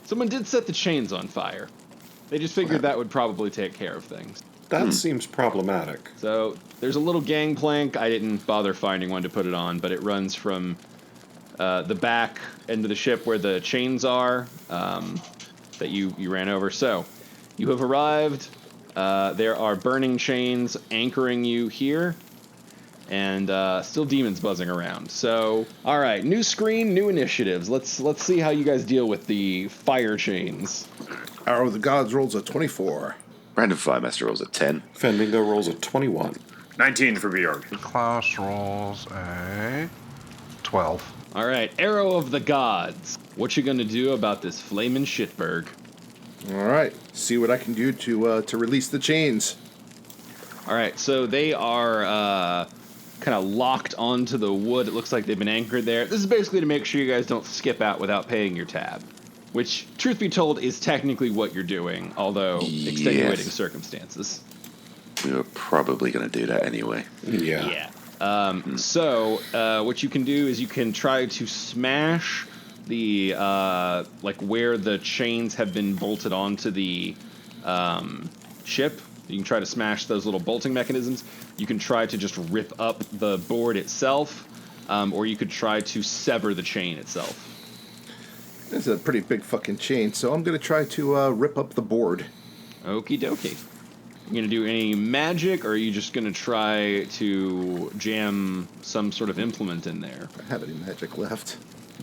Someone did set the chains on fire. They just figured that would probably take care of things. That seems problematic. So there's a little gangplank. I didn't bother finding one to put it on, but it runs from the back end of the ship where the chains are that you ran over. So you have arrived. There are burning chains anchoring you here, and still demons buzzing around. So, all right, new screen, new initiatives. Let's see how you guys deal with the fire chains. Arrow of the Gods rolls a 24. Random Fire Master rolls a 10. Fandango rolls a 21. 19 for Bjorg. Klaus rolls a 12. All right, Arrow of the Gods. What you gonna do about this flamin' shitberg? All right, see what I can do to release the chains. All right, so they are kind of locked onto the wood. It looks like they've been anchored there. This is basically to make sure you guys don't skip out without paying your tab, which, truth be told, is technically what you're doing, although extenuating circumstances. We were probably going to do that anyway. Yeah. So what you can do is you can try to smash the like where the chains have been bolted onto the ship. You can try to smash those little bolting mechanisms. You can try to just rip up the board itself, or you could try to sever the chain itself. This is a pretty big fucking chain, so I'm going to try to rip up the board. Okie dokie. You gonna do any magic, or are you just gonna try to jam some sort of implement in there? I have any magic left.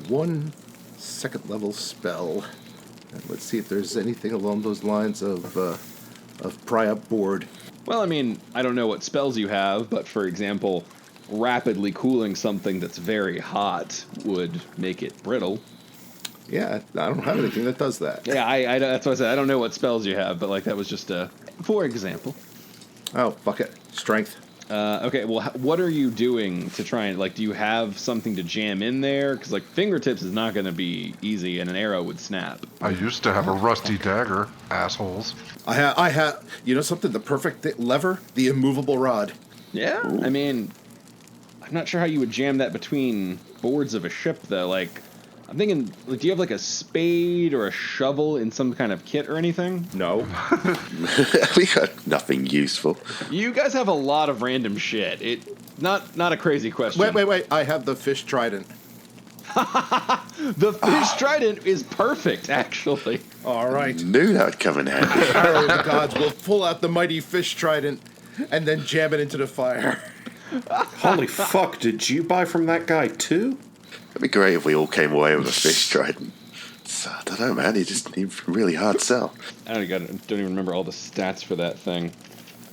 1 second level spell. And let's see if there's anything along those lines of pry up board. Well, I mean, I don't know what spells you have, but for example, rapidly cooling something that's very hot would make it brittle. Yeah, I don't have anything that does that. Yeah, I that's what I said. I don't know what spells you have, but like that was just a for example. Oh, fuck it. Strength. Okay, well, what are you doing to try and, like, do you have something to jam in there? Because, like, fingertips is not going to be easy, and an arrow would snap. I used to have a rusty dagger, assholes. I have, you know something, the perfect lever? The immovable rod. Yeah, ooh. I mean, I'm not sure how you would jam that between boards of a ship, though. Like, I'm thinking, like, do you have, like, a spade or a shovel in some kind of kit or anything? No. We got nothing useful. You guys have a lot of random shit. Not a crazy question. Wait. I have the fish trident. The fish trident is perfect, actually. All right. Knew that would come in handy. Arrow of the gods will pull out the mighty fish trident and then jam it into the fire. Holy fuck, did you buy from that guy too? It'd be great if we all came away with a fish trident. I don't know, man. He really hard sell. I don't even remember all the stats for that thing.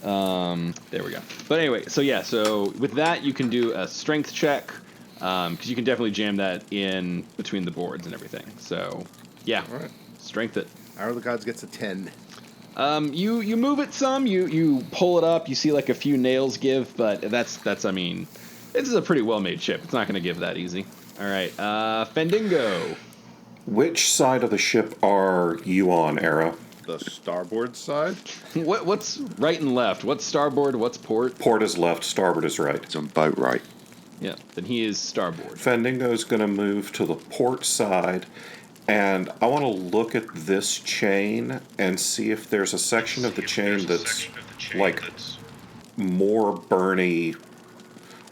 There we go. But anyway, so with that you can do a strength check, because you can definitely jam that in between the boards and everything. So yeah, all right. Strength it. Arrow of the gods gets a 10. You move it some. You pull it up. You see like a few nails give, but that's I mean, this is a pretty well made ship. It's not going to give that easy. All right, Fendingo. Which side of the ship are you on, Era? The starboard side? What's right and left? What's starboard? What's port? Port is left, starboard is right. It's on boat right. Yeah, then he is starboard. Fendingo's going to move to the port side, and I want to look at this chain and see if there's a section of the chain that's, like, more burny.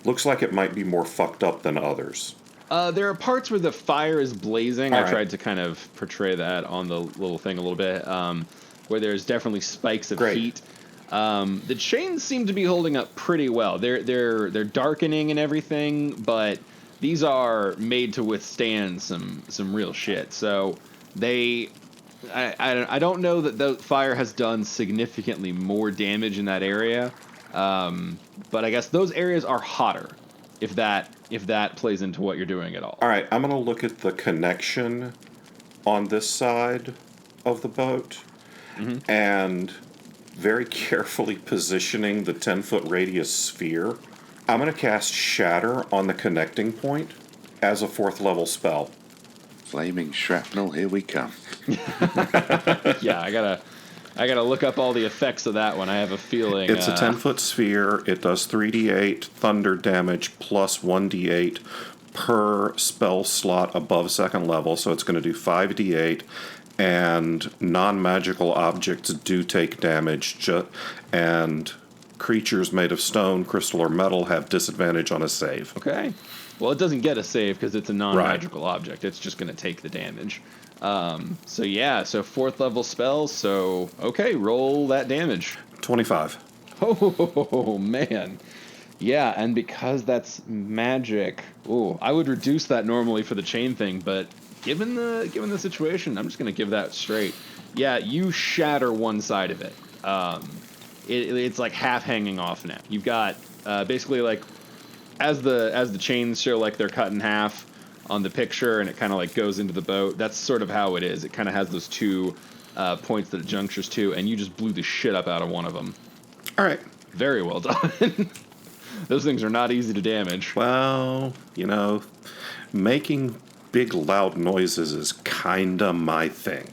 Looks like it might be more fucked up than others. There are parts where the fire is blazing. All I right. tried to kind of portray that on the little thing a little bit, where there's definitely spikes of Great. heat. The chains seem to be holding up pretty well. They're darkening and everything, but these are made to withstand some real shit. So I don't know that the fire has done significantly more damage in that area, but I guess those areas are hotter. If that plays into what you're doing at all. All right, I'm going to look at the connection on this side of the boat, and very carefully positioning the 10-foot radius sphere. I'm going to cast Shatter on the connecting point as a 4th level spell. Flaming shrapnel, here we come. Yeah, I gotta look up all the effects of that one. I have a feeling It's a 10-foot sphere. It does 3d8 thunder damage plus 1d8 per spell slot above 2nd level, so it's going to do 5d8, and non-magical objects do take damage, and creatures made of stone, crystal, or metal have disadvantage on a save. Okay. Well, it doesn't get a save because it's a non-magical object. It's just going to take the damage. So 4th level spells. So, okay, roll that damage. 25. Oh, man. Yeah, and because that's magic, I would reduce that normally for the chain thing, but given the situation, I'm just going to give that straight. Yeah, you shatter one side of it. It's like half hanging off now. You've got basically like as the chains show like they're cut in half on the picture, and it kind of like goes into the boat. That's sort of how it is. It kind of has those two points that it junctures to, and you just blew the shit up out of one of them. All right. Very well done. Those things are not easy to damage. Well, making big loud noises is kinda my thing.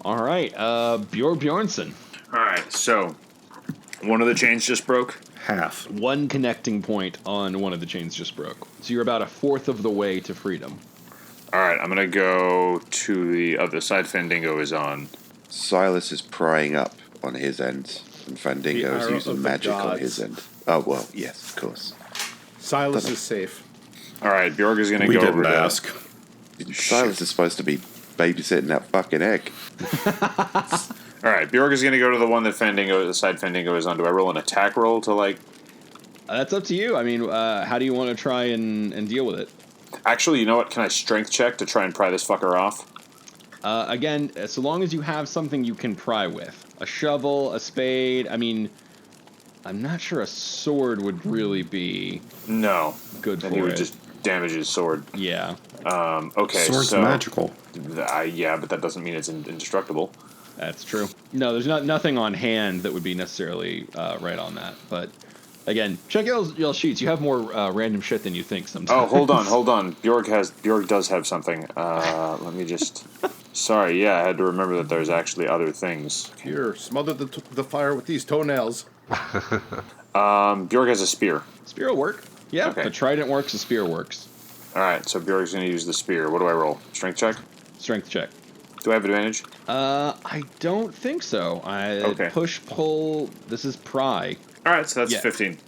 All right, Bjornson. All right, so One of the chains just broke. Half. One connecting point on one of the chains just broke. So you're about a fourth of the way to freedom. All right, I'm gonna go to the other side. Fandango is on. Silas is prying up on his end, and Fandango is arrow using of the magic on gods. his end. Oh, well, yes, of course. Silas is safe. All right, Bjorg is gonna We go over didn't to. ask. Silas is supposed to be babysitting that fucking egg. All right, Bjorg is gonna go to the one that Fandango, the side Fandango is on. Do I roll an attack roll to like? That's up to you. I mean, how do you want to try and deal with it? Actually, you know what? Can I strength check to try and pry this fucker off? Again, so long as you have something you can pry with. A shovel, a spade. I mean, I'm not sure a sword would really be No. good Then for he would it. just damage his sword. Yeah. Okay, Sword's so magical. Yeah, but that doesn't mean it's indestructible. That's true. No, there's nothing on hand that would be necessarily right on that. But again, check your sheets. You have more random shit than you think sometimes. Oh, hold on. Bjorg does have something. Let me just. Sorry, yeah, I had to remember that there's actually other things. Here, smother the fire with these toenails. Bjorg has a spear. Spear will work. Yeah, Okay. the trident works, the spear works. All right, so Bjorg's gonna use the spear. What do I roll? Strength check. Strength check. Do I have advantage? I don't think so. Okay. Push, pull. This is pry. All right, so that's Yeah. 15.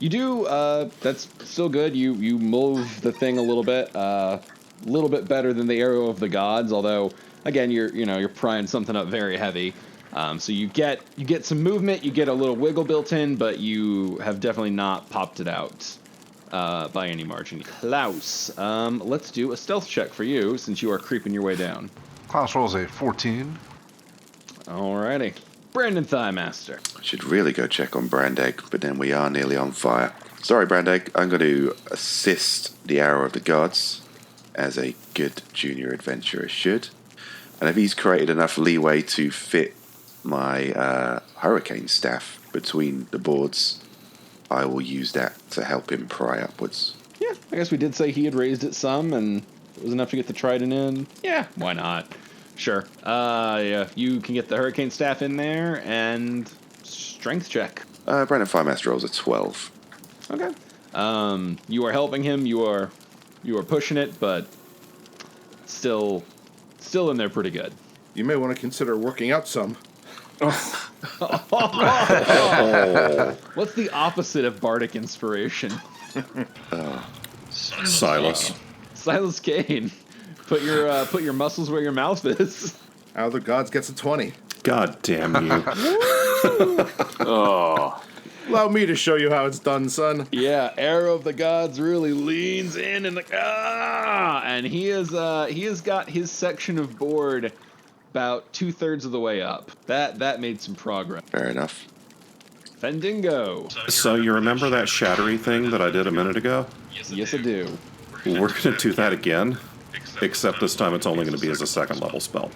You do. That's still good. You move the thing a little bit. Better than the arrow of the gods. Although, again, you're prying something up very heavy. So you get some movement. You get a little wiggle built in, but you have definitely not popped it out by any margin. Klaus, let's do a stealth check for you since you are creeping your way down. Klaus rolls a 14. Alrighty. Brandon Thighmaster. I should really go check on Brandegg, but then we are nearly on fire. Sorry, Brandegg, I'm going to assist the Arrow of the Gods, as a good junior adventurer should. And if he's created enough leeway to fit my hurricane staff between the boards, I will use that to help him pry upwards. Yeah, I guess we did say he had raised it some, and it was enough to get the trident in. Yeah, why not? Sure. Yeah, you can get the hurricane staff in there, and strength check. Brandon Firemaster rolls a 12. Okay. You are helping him. You are pushing it, but still in there pretty good. You may want to consider working out some. What's the opposite of bardic inspiration? Silas. Silas Kane. Put your muscles where your mouth is. Arrow of the Gods gets a 20. God damn you. Oh, Allow me to show you how it's done, son. Yeah, Arrow of the Gods really leans in and and he has got his section of board about 2/3 of the way up. That made some progress. Fair enough. Fendingo. So you remember that shattery thing that I did a minute ago? Yes, I do. We're going to do that again, except this time it's only going to be as a second level spell.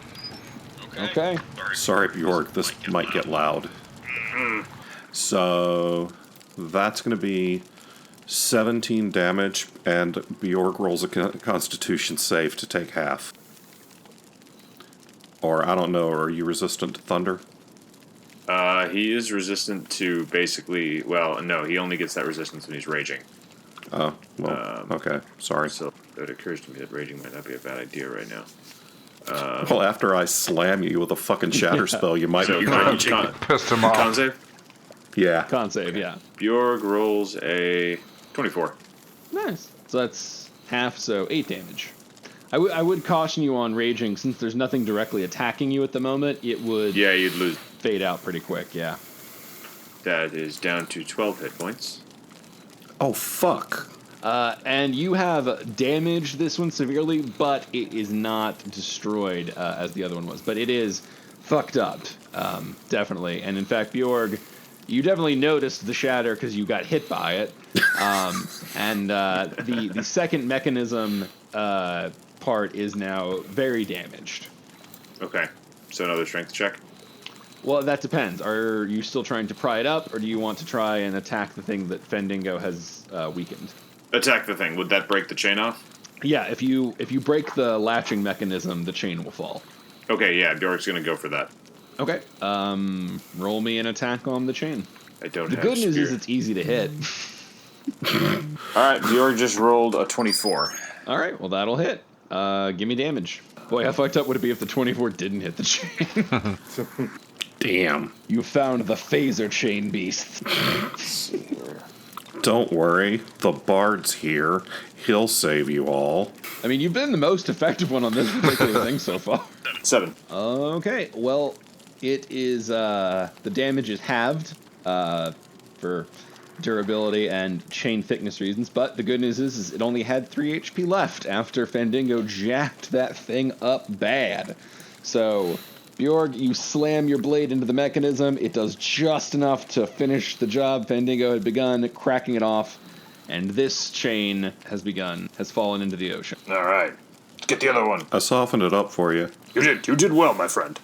Okay. Sorry, Bjork, this might get loud. So that's going to be 17 damage, and Bjork rolls a Constitution save to take half. Or, I don't know, are you resistant to thunder? he is resistant to basically. Well, no, he only gets that resistance when he's raging. Oh, well, okay, sorry. So it occurs to me that raging might not be a bad idea right now. Well, after I slam you with a fucking shatter spell, you might So be con raging. Pissed him off. save. Yeah. Con save, yeah. Bjorg rolls a 24. Nice. So that's half, so 8 damage. I would caution you on raging, since there's nothing directly attacking you at the moment, it would Yeah, you'd lose. fade out pretty quick, yeah. That is down to 12 hit points. Oh, fuck. And you have damaged this one severely, but it is not destroyed as the other one was. But it is fucked up, definitely. And in fact, Bjorg, you definitely noticed the shatter because you got hit by it. And the second mechanism part is now very damaged. Okay, so another strength check. Well, that depends. Are you still trying to pry it up, or do you want to try and attack the thing that Fendingo has weakened? Attack the thing. Would that break the chain off? Yeah, if you break the latching mechanism, the chain will fall. Okay, yeah, Bjork's gonna go for that. Okay. Roll me an attack on the chain. I don't The have good news spear. is it's easy to hit. All right, Bjorg just rolled a 24. All right, well, that'll hit. Give me damage. Boy, how fucked up would it be if the 24 didn't hit the chain? Damn. You found the phaser chain beast. Let's see here. Don't worry, the bard's here. He'll save you all. I mean, you've been the most effective one on this particular thing so far. 7. Okay, well, it is, the damage is halved, for durability and chain thickness reasons, but the good news is it only had 3 HP left after Fandango jacked that thing up bad. So, Bjorg, you slam your blade into the mechanism. It does just enough to finish the job Fandango had begun, cracking it off, and this chain has fallen into the ocean. All right. Get the other one. I softened it up for you. You did well, my friend.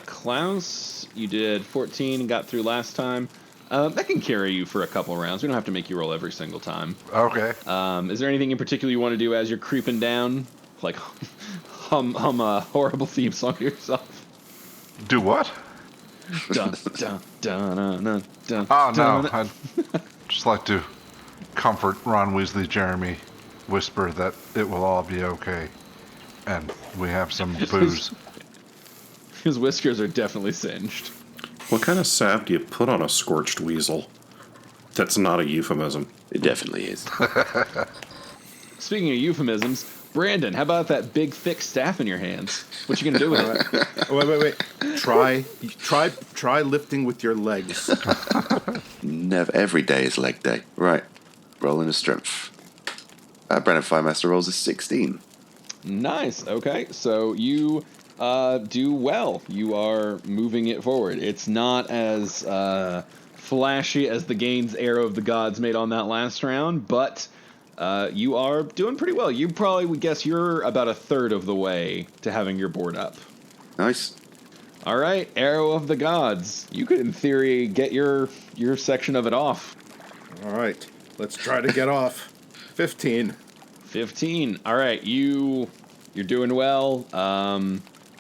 Klaus, you did 14 and got through last time. That can carry you for a couple rounds. We don't have to make you roll every single time. Okay. Is there anything in particular you want to do as you're creeping down? Like hum a horrible theme song to yourself. Do what? Dun, dun, dun, dun, dun, dun, Oh, dun, no. dun. I'd just like to comfort Ron Weasley, Jeremy, whisper that it will all be okay. And we have some booze. His whiskers are definitely singed. What kind of salve do you put on a scorched weasel? That's not a euphemism. It definitely is. Speaking of euphemisms, Brandon, how about that big, thick staff in your hands? What you gonna do with it? Wait. Try lifting with your legs. Never. Every day is leg day. Right. Rolling a strength. Brandon Firemaster rolls a 16. Nice. Okay, so you do well. You are moving it forward. It's not as flashy as the Gaines Arrow of the Gods made on that last round, but you are doing pretty well. You probably would guess you're about a third of the way to having your board up. Nice. All right, Arrow of the Gods. You could, in theory, get your section of it off. All right, let's try to get off. 15. 15. All right, you're doing well.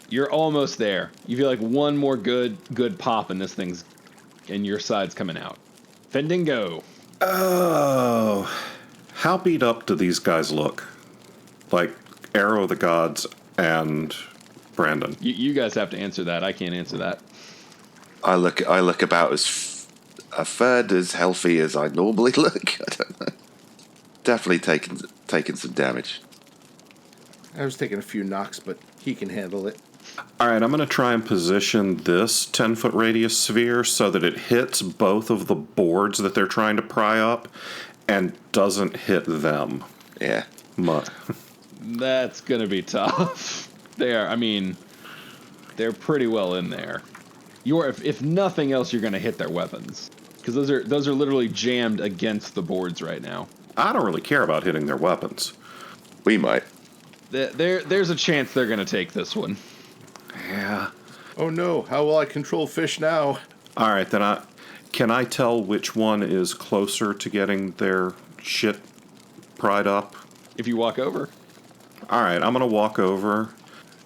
You're almost there. You feel like one more good pop and your side's coming out. Fendingo. Oh. How beat up do these guys look? Like Arrow of the Gods and Brandon. You guys have to answer that. I can't answer that. I look about as a third as healthy as I normally look. I don't know. Definitely taking some damage. I was taking a few knocks, but he can handle it. All right, I'm going to try and position this 10-foot radius sphere so that it hits both of the boards that they're trying to pry up and doesn't hit them. Yeah. That's going to be tough. They're pretty well in there. If nothing else, you're going to hit their weapons. Because those are literally jammed against the boards right now. I don't really care about hitting their weapons. We might. There's a chance they're going to take this one. Yeah. Oh no, how will I control fish now? All right, then can I tell which one is closer to getting their shit pried up? If you walk over. All right, I'm going to walk over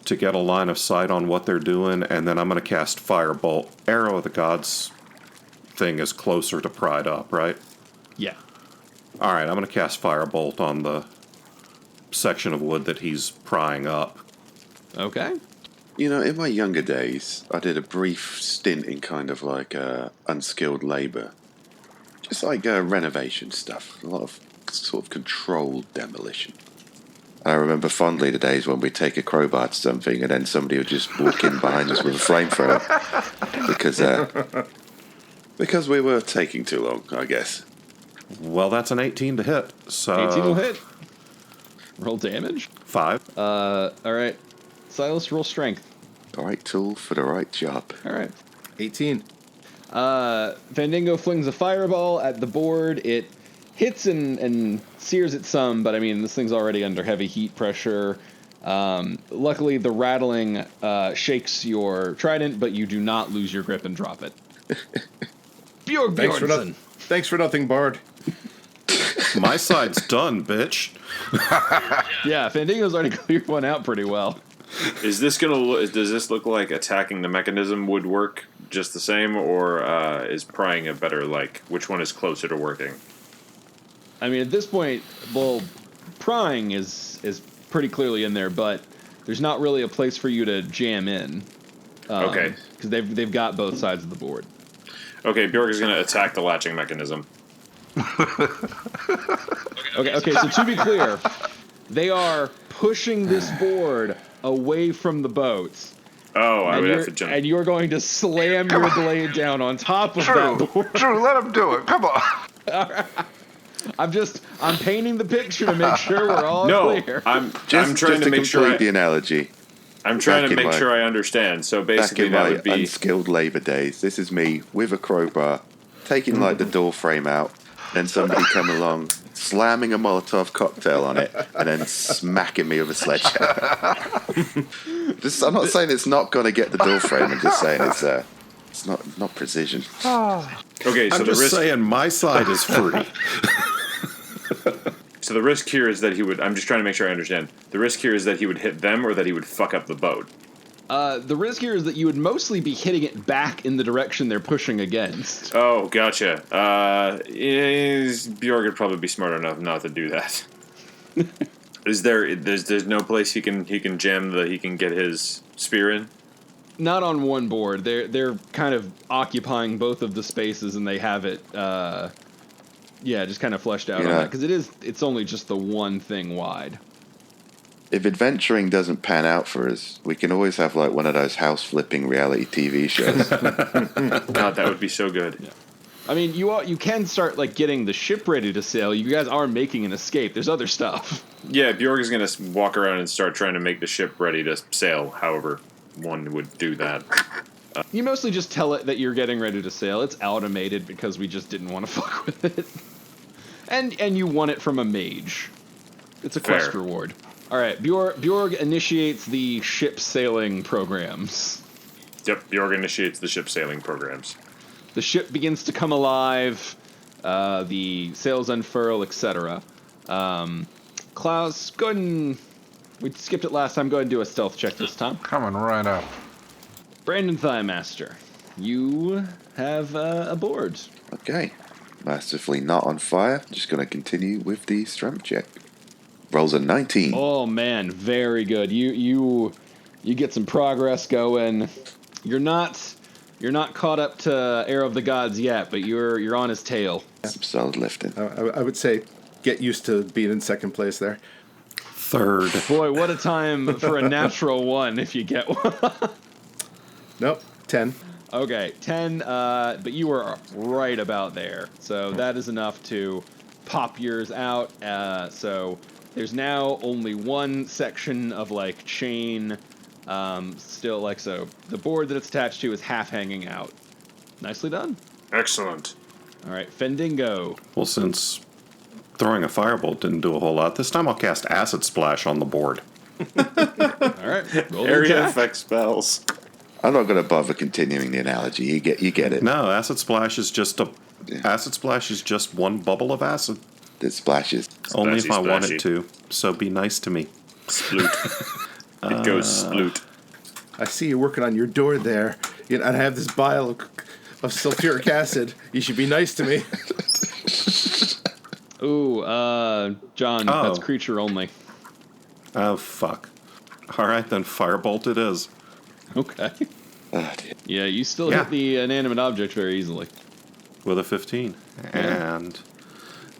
to get a line of sight on what they're doing, and then I'm going to cast Firebolt. Arrow of the Gods thing is closer to pried up, right? Yeah. All right, I'm going to cast Firebolt on the section of wood that he's prying up. Okay. You know, in my younger days, I did a brief stint in kind of like unskilled labor. Just like renovation stuff. A lot of sort of controlled demolition. I remember fondly the days when we'd take a crowbar to something and then somebody would just walk in behind us with a flamethrower. Because we were taking too long, I guess. Well, that's an 18 to hit. So 18 will hit. Roll damage. 5. All right. Silas, roll strength. The right tool for the right job. All right. 18. Fandango flings a fireball at the board. It hits and sears it some, but I mean, this thing's already under heavy heat pressure. Luckily, the rattling shakes your trident, but you do not lose your grip and drop it. Bjorg Bjornsson. Thanks for nothing, Bard. My side's done, bitch. Yeah, Fandango's already cleared one out pretty well. Is this gonna? Does this look like attacking the mechanism would work just the same, or is prying a better? Like, which one is closer to working? I mean, at this point, well, prying is pretty clearly in there, but there's not really a place for you to jam in. Okay. Because they've got both sides of the board. Okay, Bjork is gonna attack the latching mechanism. Okay. So to be clear, they are pushing this board away from the boats. Oh, I would have to jump. And you're going to slam your blade down on top of that board. Drew, let him do it. Come on. I'm painting the picture to make sure we're all clear. I'm trying to make sure the analogy. I'm trying to make sure I understand. So Back basically, in that my would be unskilled labour days, this is me with a crowbar, taking like the door frame out, then somebody come along, slamming a Molotov cocktail on it, and then smacking me with a sledgehammer. I'm not saying it's not going to get the door frame. I'm just saying it's not precision. okay. So I'm just saying my side is free. So the risk here is that he would. I'm just trying to make sure I understand. The risk here is that he would hit them, or that he would fuck up the boat. The risk here is that you would mostly be hitting it back in the direction they're pushing against. Oh, gotcha. Bjorg would probably be smart enough not to do that. There's no place he can jam he can get his spear in? Not on one board. They're kind of occupying both of the spaces, and they have it just kind of fleshed out on that, because it's only just the one thing wide. If adventuring doesn't pan out for us, we can always have like one of those house flipping reality TV shows. God, that would be so good. Yeah. I mean, you can start like getting the ship ready to sail. You guys are making an escape. There's other stuff. Yeah, Bjorg is going to walk around and start trying to make the ship ready to sail, however one would do that. You mostly just tell it that you're getting ready to sail. It's automated because we just didn't want to fuck with it. And you won it from a mage. It's a quest reward. All right, Bjorg initiates the ship sailing programs. Yep, Bjorg initiates the ship sailing programs. The ship begins to come alive, the sails unfurl, etc. Klaus, go ahead and... We skipped it last time. Go ahead and do a stealth check this time. Coming right up. Brandon Thighmaster, you have a board. Okay. Masterfully not on fire. Just going to continue with the strength check. Rolls a 19. Oh man, very good. You get some progress going. You're not caught up to Arrow of the Gods yet, but you're on his tail. Some solid lifting. I would say get used to being in second place there. Third. Boy, what a time for a natural one if you get one. Nope, 10. Okay, 10, but you were right about there. So that is enough to pop yours out. So there's now only one section of like chain still, like, so the board that it's attached to is half hanging out. Nicely done. Excellent. All right, Fendingo. Well, since throwing a firebolt didn't do a whole lot, this time I'll cast Acid Splash on the board. All right, roll Area attack. effect spells. I'm not going to bother continuing the analogy. You get it. No, Acid Splash is just one bubble of acid. It splashes. Only if I want splashy. it to. So be nice to me. Sploot. It goes sploot. I see you working on your door there. And I have this vial of sulfuric acid. You should be nice to me. Ooh, John, that's creature only. Oh, fuck. All right, then Firebolt it is. Okay. Oh, dear. Yeah, you still hit the inanimate object very easily. With a 15. And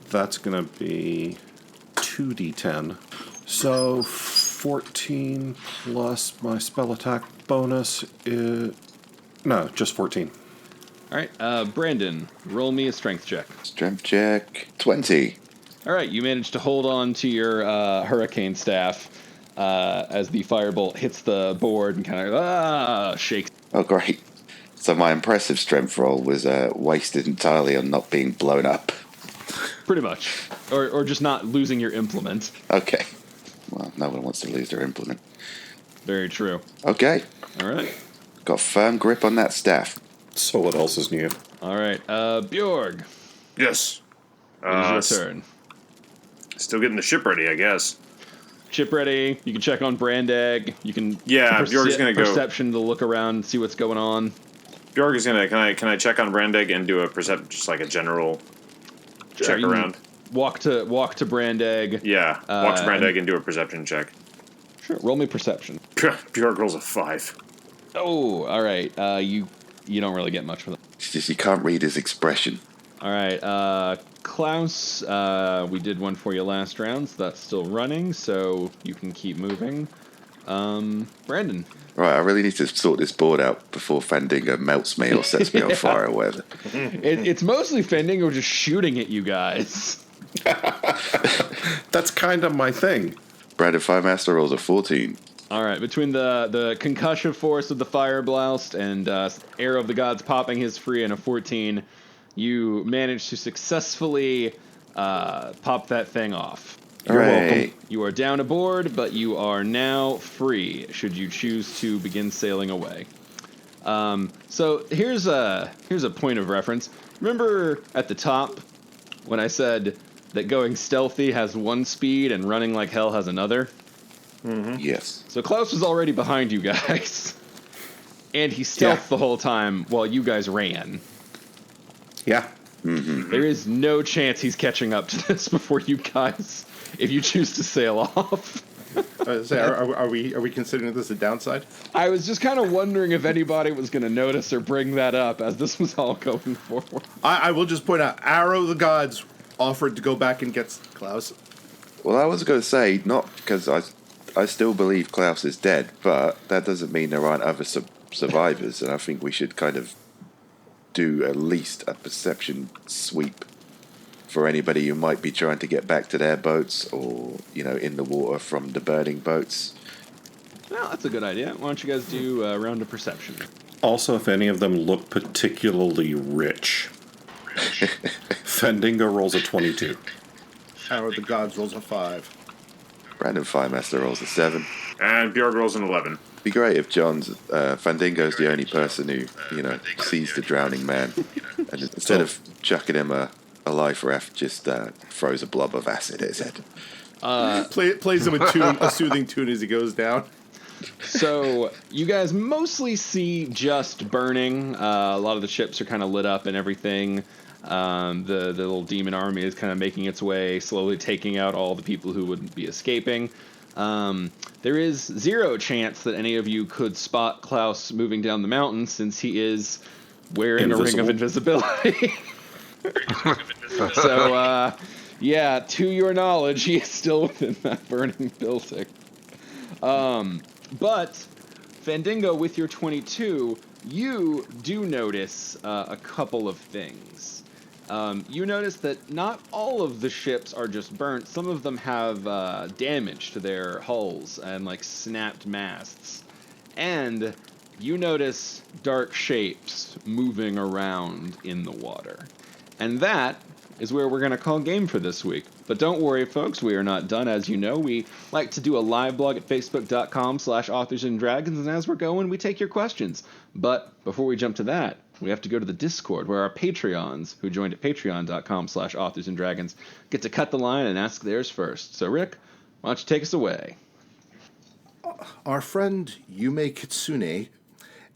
that's going to be 2d10. So 14 plus my spell attack bonus is... No, just 14. All right, Brandon, roll me a strength check. Strength check. 20. All right, you managed to hold on to your hurricane staff as the firebolt hits the board and kind of shakes. Oh, great. So my impressive strength roll was wasted entirely on not being blown up. Pretty much. Or just not losing your implement. Okay. Well, no one wants to lose their implement. Very true. Okay. All right. Got firm grip on that staff. So what else is new? All right, Bjorg, Yes. it is your turn. Still getting the ship ready, I guess. chip ready. You can check on Brand Egg. You can Bjorg's gonna go perception to look around, see what's going on. Bjorg is gonna. Can I check on Brandig and do a perception, just like a general check you around? Walk to Brand Egg. Yeah, walk to Brandig and do a perception check. Sure. Roll me perception. Bjorg rolls a 5. Oh, all right. You don't really get much for that. It's just you can't read his expression. All right, Klaus. We did one for you last round, so that's still running. So you can keep moving. Brandon. Right, I really need to sort this board out before Fandango melts me or sets me on fire or whatever. It's mostly Fandango just shooting at you guys. That's kind of my thing. Brandon Firemaster rolls a 14. All right, between the concussion force of the Fire Blast and Arrow of the Gods popping his free and a 14, you managed to successfully pop that thing off. You're welcome. You are down aboard, but you are now free, should you choose to begin sailing away. So here's a point of reference. Remember at the top when I said that going stealthy has one speed and running like hell has another? Mm-hmm. Yes. So Klaus was already behind you guys, and he stealthed the whole time while you guys ran. Yeah. Mm-hmm. There is no chance he's catching up to this before you guys, if you choose to sail off. Are we considering this a downside? I was just kind of wondering if anybody was going to notice or bring that up as this was all going forward. I will just point out, Arrow of the Gods offered to go back and get Klaus. Well, I was going to say, not because I still believe Klaus is dead, but that doesn't mean there aren't other survivors, and I think we should kind of do at least a perception sweep for anybody who might be trying to get back to their boats or, in the water from the burning boats. Well, that's a good idea. Why don't you guys do a round of perception? Also, if any of them look particularly rich. Fandango rolls a 22. Arrow of the Gods rolls a 5. Brandon Firemaster rolls a 7. And Bjorg rolls an 11. Be great if Fandango's the only person who, sees the drowning man, and instead of chucking him a life raft, just throws a blob of acid at his head. Plays him a soothing tune as he goes down. So you guys mostly see just burning. A lot of the ships are kind of lit up and everything. The little demon army is kind of making its way, slowly taking out all the people who wouldn't be escaping. There is zero chance that any of you could spot Klaus moving down the mountain since he is wearing a ring of invisibility. So, to your knowledge, he is still within that burning building. But, Fandango, with your 22, you do notice a couple of things. You notice that not all of the ships are just burnt. Some of them have damage to their hulls and, snapped masts. And you notice dark shapes moving around in the water. And that is where we're going to call game for this week. But don't worry, folks, we are not done. As you know, we like to do a live blog at facebook.com/authorsanddragons, and as we're going, we take your questions. But before we jump to that, we have to go to the Discord, where our Patreons, who joined at patreon.com/authorsanddragons, get to cut the line and ask theirs first. So, Rick, why don't you take us away? Our friend Yume Kitsune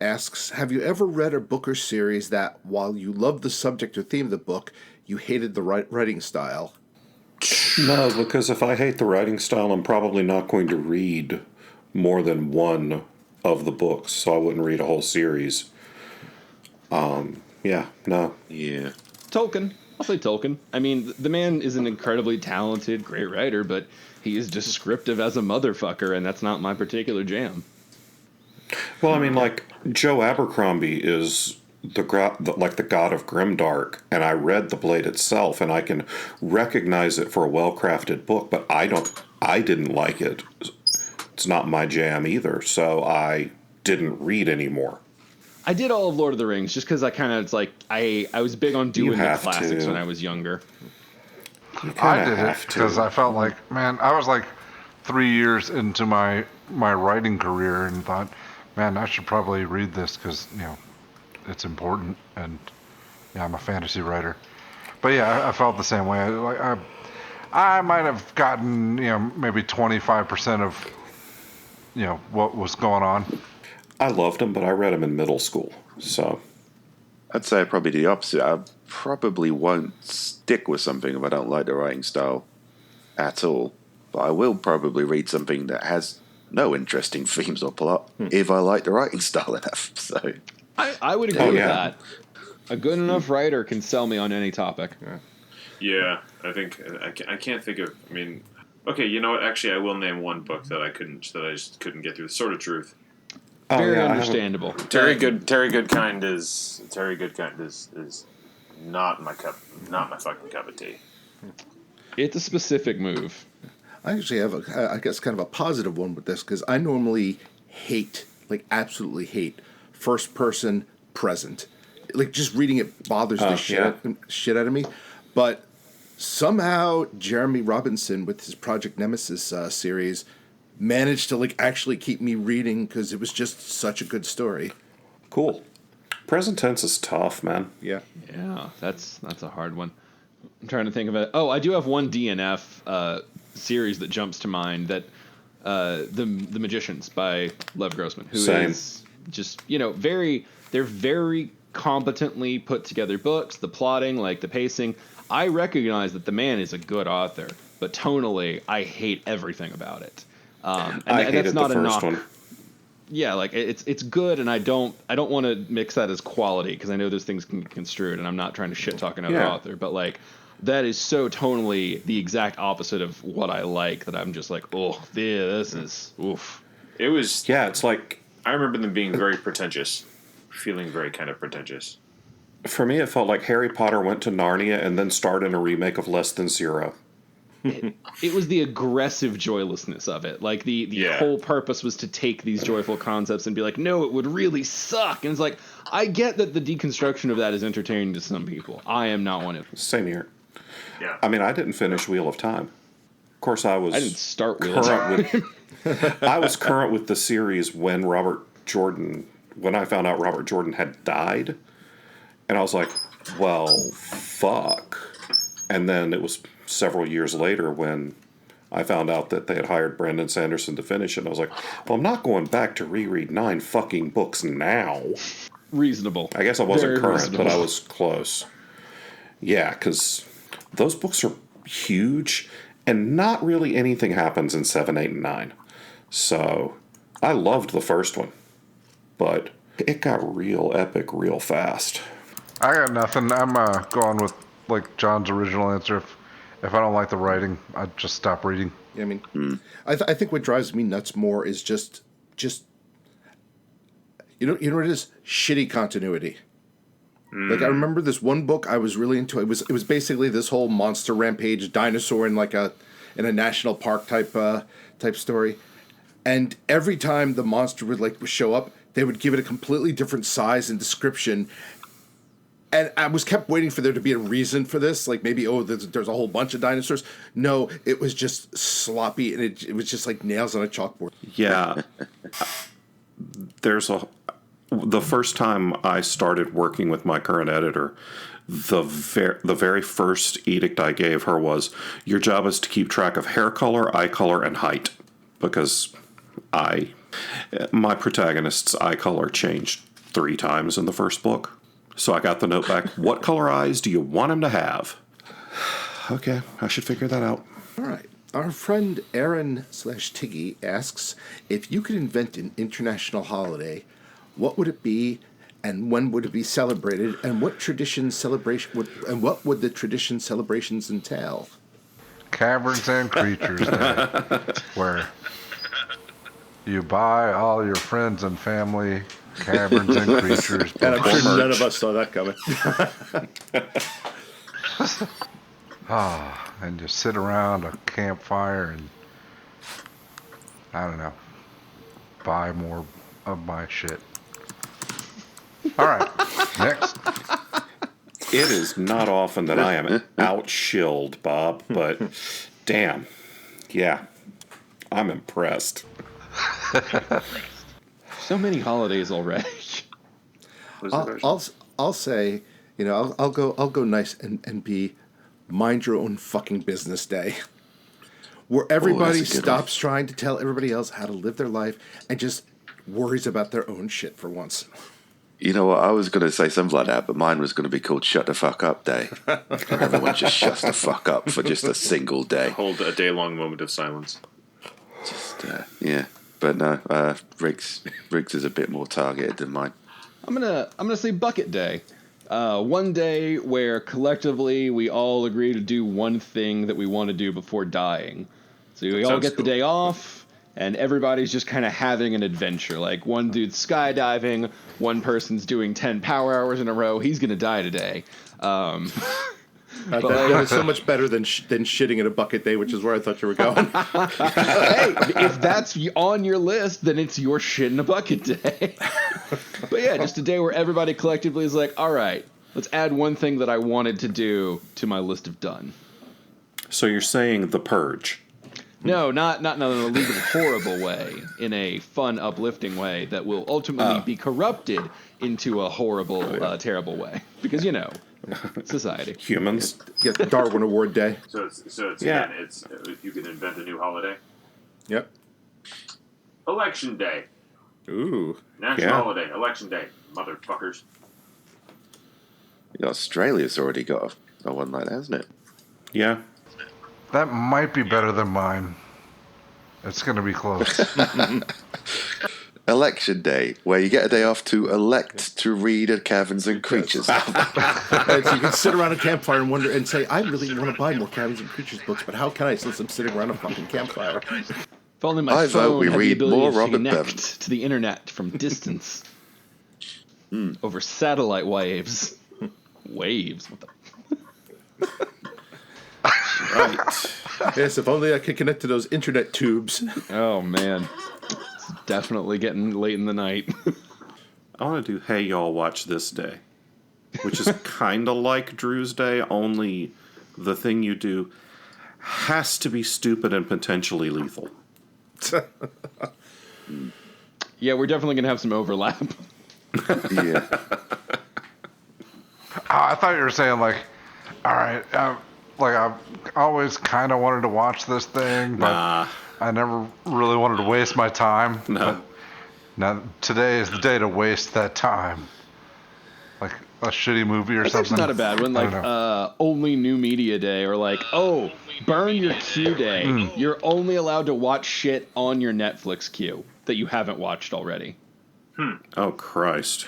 asks, have you ever read a book or series that, while you loved the subject or theme of the book, you hated the writing style? No, because if I hate the writing style, I'm probably not going to read more than one of the books, so I wouldn't read a whole series. No. Yeah. Tolkien. I'll say Tolkien. I mean, the man is an incredibly talented, great writer, but he is descriptive as a motherfucker, and that's not my particular jam. Well, I mean, Joe Abercrombie is the god of grimdark, and I read The Blade itself, and I can recognize it for a well-crafted book, but I didn't like it. It's not my jam either, so I didn't read anymore. I did all of Lord of the Rings just because I kind of, I was big on doing the classics when I was younger. I did it because I felt like, I was 3 years into my writing career and thought, I should probably read this because, it's important, and I'm a fantasy writer. But yeah, I felt the same way. I might have gotten, maybe 25% of, what was going on. I loved them, but I read them in middle school, so... I'd say probably the opposite. I probably won't stick with something if I don't like the writing style at all. But I will probably read something that has no interesting themes or plot if I like the writing style enough. So I would agree with that. A good enough writer can sell me on any topic. Yeah, I think I can't think of. I mean, okay, you know what? Actually, I will name one book that I just couldn't get through. The Sword of Truth. Very understandable. Terry Goodkind is not my fucking cup of tea. It's a specific move. I actually have, I guess, kind of a positive one with this, because I normally hate, like absolutely hate, first person present. Like, just reading it bothers the shit out of me. But somehow Jeremy Robinson, with his Project Nemesis series, managed to like actually keep me reading because it was just such a good story. Cool. Present tense is tough, man. Yeah. Yeah, that's a hard one. I'm trying to think of it. Oh, I do have one DNF series that jumps to mind, that the Magicians by Lev Grossman, who is just, they're very competently put together books. The plotting, like the pacing, I recognize that the man is a good author, but tonally, I hate everything about it. And I that's hated not the a first knock. one. Yeah, like it's good, and I don't want to mix that as quality, because I know those things can be construed, and I'm not trying to shit talk another author, but like that is so tonally the exact opposite of what I like, that I'm just like, oh, this is oof. It was it's like, I remember them being very pretentious, feeling very kind of pretentious. for me, it felt like Harry Potter went to Narnia and then starred in a remake of Less Than Zero. It was the aggressive joylessness of it. Like the whole purpose was to take these joyful concepts and be like, no, it would really suck. And it's like, I get that the deconstruction of that is entertaining to some people. I am not one of them. Same here. Yeah. I mean, I didn't finish Wheel of Time. Of course, I didn't start Wheel of Time. I was current with the series when I found out Robert Jordan had died. And I was like, well, fuck. And then it was several years later when I found out that they had hired Brandon Sanderson to finish it. And I was like, well, I'm not going back to reread 9 fucking books now. Reasonable. I guess I wasn't Very current, reasonable. but I was close. Yeah, because those books are huge, and not really anything happens in 7, 8, and 9. So I loved the first one, but it got real epic real fast. I got nothing. I'm going with like John's original answer. If I don't like the writing, I just stop reading. I mean, I think what drives me nuts more is just you know what it is? Shitty continuity. Like, I remember this one book I was really into. It was basically this whole monster rampage dinosaur in a national park type story. And every time the monster would show up, they would give it a completely different size and description. And I was kept waiting for there to be a reason for this. Like, maybe, there's a whole bunch of dinosaurs. No, it was just sloppy, and it was just like nails on a chalkboard. Yeah. The first time I started working with my current editor, the very first edict I gave her was, your job is to keep track of hair color, eye color, and height. Because my protagonist's eye color changed 3 times in the first book. So I got the note back, what color eyes do you want him to have? Okay, I should figure that out. All right. Our friend Aaron/Tiggy asks, if you could invent an international holiday, what would it be, and when would it be celebrated, and what would the tradition celebrations entail? Caverns and Creatures Day, where you buy all your friends and family caverns and creatures. And I'm sure none of us saw that coming. And you sit around a campfire and, I don't know, buy more of my shit. All right, next. It is not often that I am out-shilled, Bob, but damn. Yeah, I'm impressed. So many holidays already. I'll say, I'll go nice and be Mind Your Own Fucking Business Day. Where everybody stops trying to tell everybody else how to live their life and just worries about their own shit for once. You know what? I was going to say something like that, but mine was going to be called Shut the Fuck Up Day. And everyone just shuts the fuck up for just a single day. Hold a day-long moment of silence. Yeah. But no, Riggs is a bit more targeted than mine. I'm gonna say Bucket Day. One day where collectively we all agree to do one thing that we want to do before dying. So we all get the day off, and everybody's just kind of having an adventure. Like, one dude's skydiving, one person's doing 10 power hours in a row. He's going to die today. That is so much better than shitting in a bucket day, which is where I thought you were going. Hey, if that's on your list, then it's your shit in a bucket day. But yeah, just a day where everybody collectively is like, all right, let's add one thing that I wanted to do to my list of done. So you're saying The Purge? No, not in an illegal, horrible way. In a fun, uplifting way that will ultimately be corrupted into a horrible, terrible way. Because, you know, society. Humans? Get the Darwin Award Day. So it's again, it's you can invent a new holiday. Yep. Election Day. Ooh. National holiday. Election Day. Motherfuckers. Australia's already got a one like that, hasn't it? Yeah. That might be better than mine. It's going to be close. Election Day, where you get a day off to elect to read a Caverns and Creatures. And so you can sit around a campfire and wonder and say, I really want to buy more Caverns and Creatures books, but how can I since I'm sitting around a fucking campfire? If only my I vote phone we had the read ability more to Robert connect Bevan. to the internet from distance. Over satellite waves. Waves? What the... Right. Yes, if only I could connect to those internet tubes. Oh, man. It's definitely getting late in the night. I want to do Hey Y'all Watch This Day, which is kind of like Drew's Day, only the thing you do has to be stupid and potentially lethal. Yeah, we're definitely going to have some overlap. Yeah. I thought you were saying, like, all right, like, I've always kind of wanted to watch this thing, but I never really wanted to waste my time. No. But now, today is the day to waste that time. Like a shitty movie or That's something. actually not a bad one. I Like, don't know. only new media day, or like, oh, burn your queue day. You're only allowed to watch shit on your Netflix queue that you haven't watched already. Oh, Christ.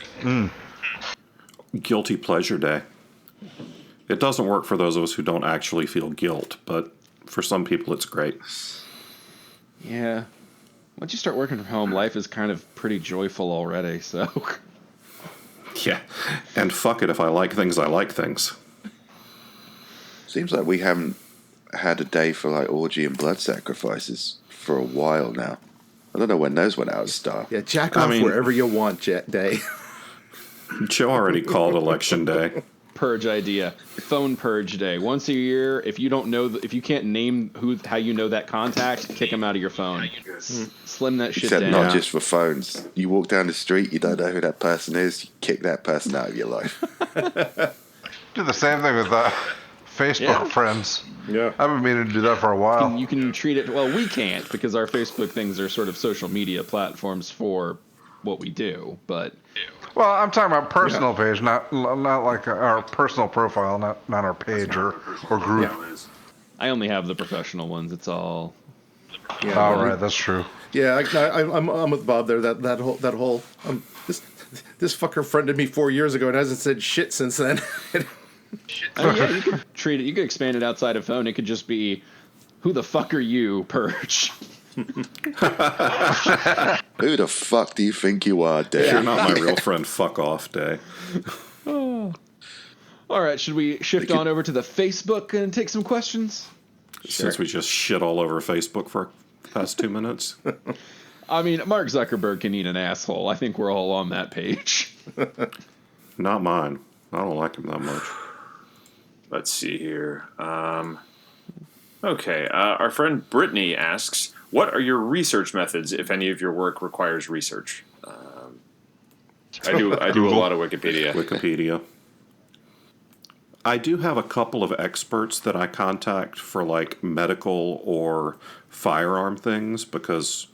Guilty Pleasure Day. It doesn't work for those of us who don't actually feel guilt, but for some people it's great. Yeah. Once you start working from home, life is kind of pretty joyful already, so... Yeah. And fuck it, if I like things, I like things. Seems like we haven't had a day for like orgy and blood sacrifices for a while now. I don't know when those went out of style. Yeah, jack off wherever you want, Day. Joe already called Election Day. Purge idea. Phone purge day. Once a year, if you don't know, if you can't name how you know that contact, kick them out of your phone. Slim that shit Except down. not just for phones. You walk down the street, you don't know who that person is, you kick that person out of your life. Do the same thing with Facebook friends. Yeah. I've been meaning to do that for a while. You can treat it, well, we can't, because our Facebook things are sort of social media platforms for what we do, but... Well, I'm talking about personal page, not like our personal profile, not our page or group. Yeah. I only have the professional ones. It's all... Yeah, All right, that's true. Yeah, I'm with Bob there. That whole this fucker friended me 4 years ago and hasn't said shit since then. I mean, yeah, you could treat it. You could expand it outside of phone. It could just be, "Who the fuck are you, Purge?" Who the fuck do you think you are, Dave? You're not my real friend, fuck off day. All right, should we shift on over to the Facebook and take some questions? Since we just shit all over Facebook for the past 2 minutes. I mean, Mark Zuckerberg can eat an asshole. I think we're all on that page. Not mine. I don't like him that much. Let's see here. Okay, our friend Brittany asks, what are your research methods if any of your work requires research? I do a lot of Wikipedia. Wikipedia. I do have a couple of experts that I contact for like medical or firearm things because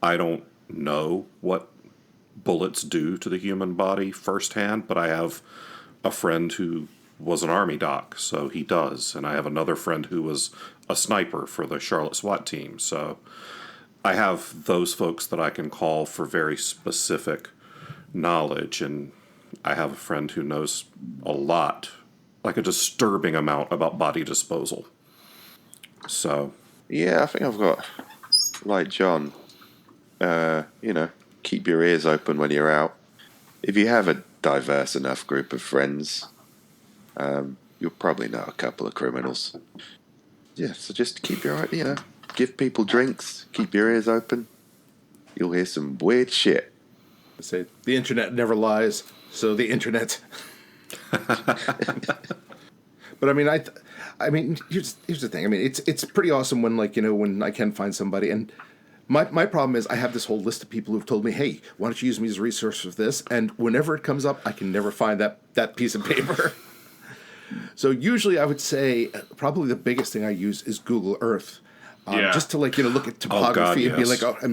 I don't know what bullets do to the human body firsthand, but I have a friend who was an Army doc, so he does, and I have another friend who was a sniper for the Charlotte SWAT team, so I have those folks that I can call for very specific knowledge, and I have a friend who knows a lot, like a disturbing amount about body disposal. So, Yeah, I think I've got, like John, keep your ears open when you're out. If you have a diverse enough group of friends, you'll probably know a couple of criminals. Yeah, so just keep your, give people drinks, keep your ears open. You'll hear some weird shit. I say the internet never lies, so the internet. But I mean, here's the thing. I mean, it's pretty awesome when when I can find somebody. And my problem is I have this whole list of people who've told me, hey, why don't you use me as a resource for this? And whenever it comes up, I can never find that piece of paper. So usually I would say probably the biggest thing I use is Google Earth, just to look at topography and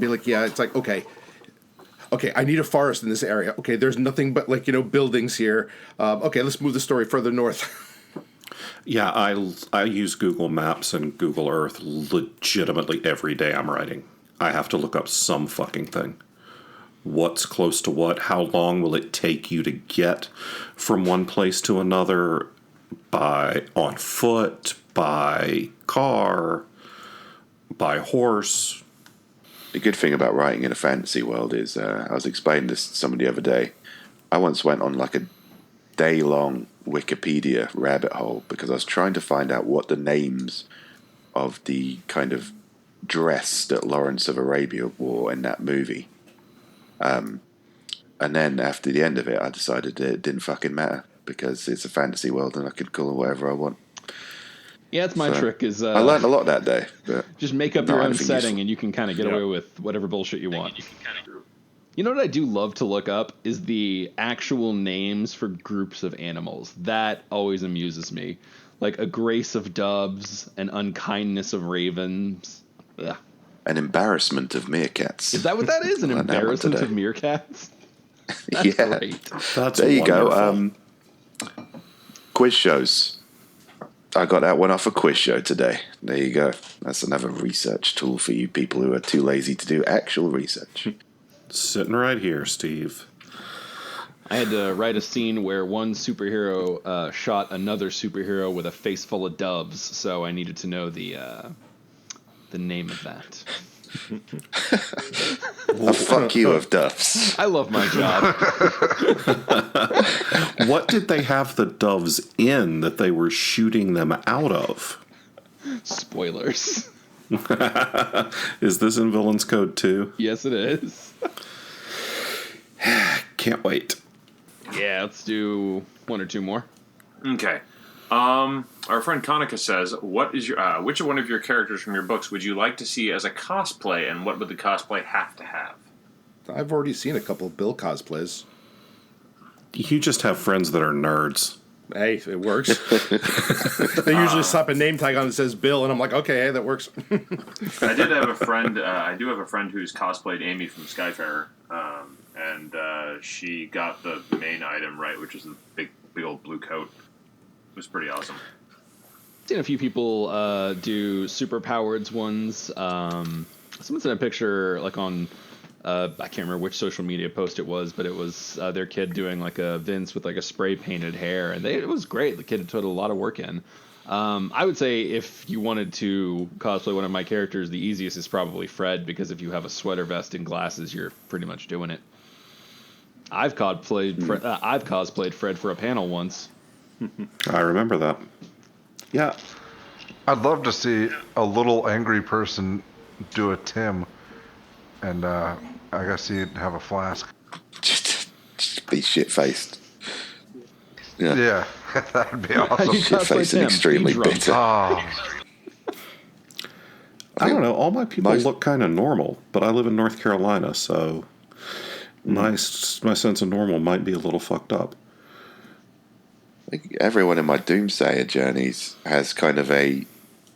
be like, yeah, it's like okay, I need a forest in this area. Okay, there's nothing but buildings here. Okay, let's move the story further north. yeah, I use Google Maps and Google Earth legitimately every day I'm writing. I have to look up some fucking thing. What's close to what? How long will it take you to get from one place to another? On foot, by car, by horse. The good thing about writing in a fantasy world is, I was explaining this to somebody the other day. I once went on like a day-long Wikipedia rabbit hole because I was trying to find out what the names of the kind of dress that Lawrence of Arabia wore in that movie. And then after the end of it, I decided that it didn't fucking matter because it's a fantasy world and I could call it whatever I want. Yeah, that's my trick. Is I learned a lot that day. But just make up your own setting and you can kind of get away with whatever bullshit you want. You know what I do love to look up is the actual names for groups of animals. That always amuses me. Like a grace of doves, an unkindness of ravens. Yeah. An embarrassment of meerkats. Is that what that is? An embarrassment of meerkats? That's yeah. great. That's there you wonderful. go. Quiz shows. I got that one off a quiz show today. There you go. That's another research tool for you people who are too lazy to do actual research. Sitting right here, Steve. I had to write a scene where one superhero shot another superhero with a face full of doves, so I needed to know the name of that. A fuck you of doves. I love my job. What did they have the doves in that they were shooting them out of? Spoilers. Is this in Villain's Code 2? Yes, it is. Can't wait. Yeah, let's do one or two more. Okay. Our friend Konica says, "What is your which one of your characters from your books would you like to see as a cosplay, and what would the cosplay have to have?" I've already seen a couple of Bill cosplays. You just have friends that are nerds. Hey, it works. They usually slap a name tag on that says Bill, and I'm like, okay, hey, that works. I did have a friend. I do have a friend who's cosplayed Amy from Skyfarer, and she got the main item right, which is the big old blue coat. It was pretty awesome. I've seen a few people do superpowered ones. Someone sent a picture like on I can't remember which social media post it was, but it was their kid doing like a Vince with like a spray painted hair, and it was great. The kid had put a lot of work in. I would say if you wanted to cosplay one of my characters, the easiest is probably Fred, because if you have a sweater vest and glasses, you're pretty much doing it. I've cosplayed Fred for a panel once. I remember that. Yeah. I'd love to see a little angry person do a Tim, and I guess he'd have a flask. Just be shit-faced. Yeah, that'd be awesome. Shit-faced and extremely bitter. I don't know. All my people look kind of normal, but I live in North Carolina, so my sense of normal might be a little fucked up. Everyone in my Doomsayer journeys has kind of a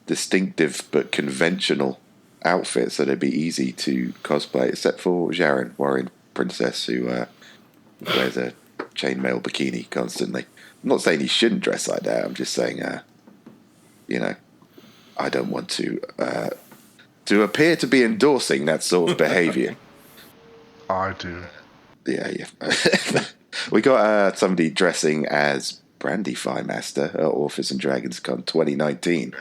distinctive but conventional outfit, so they'd be easy to cosplay, except for Jaren, Warrior Princess, who wears a chainmail bikini constantly. I'm not saying he shouldn't dress like that. I'm just saying, I don't want to appear to be endorsing that sort of behaviour. I do. Yeah. We got somebody dressing as Brandy Firemaster at Authors and Dragons Con 2019.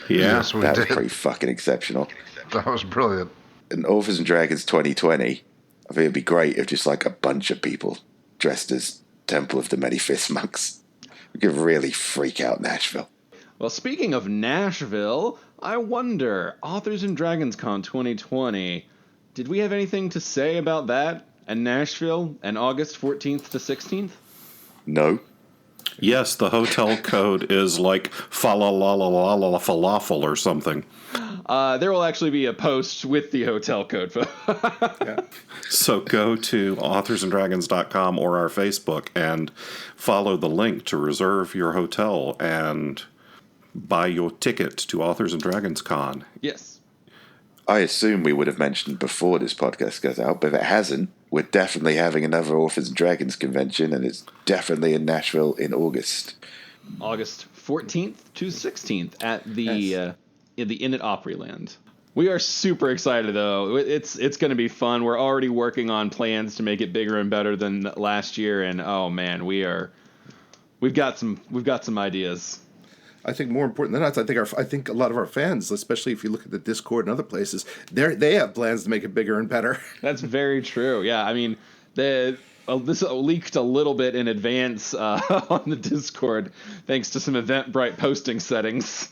Yeah, Yes, we That was did. pretty fucking exceptional. That was brilliant. And Authors and Dragons 2020, I think it'd be great if just like a bunch of people dressed as Temple of the Many Fist monks. We could really freak out Nashville. Well, speaking of Nashville, I wonder, Authors and Dragons Con 2020, did we have anything to say about that and Nashville and August 14th to 16th? No. Yes, the hotel code is like fa-la-la-la-la-la falafel or something. There will actually be a post with the hotel code. So go to authorsanddragons.com or our Facebook and follow the link to reserve your hotel and buy your ticket to Authors and Dragons Con. Yes. I assume we would have mentioned before this podcast goes out, but if it hasn't, we're definitely having another Authors and Dragons convention, and it's definitely in Nashville in August. August 14th to 16th at the in the Inn at Opryland. We are super excited though. It's going to be fun. We're already working on plans to make it bigger and better than last year, and oh man, we've got some ideas. I think more important than that, I think a lot of our fans, especially if you look at the Discord and other places, they have plans to make it bigger and better. That's very true. Yeah, I mean, this leaked a little bit in advance on the Discord, thanks to some Eventbrite posting settings.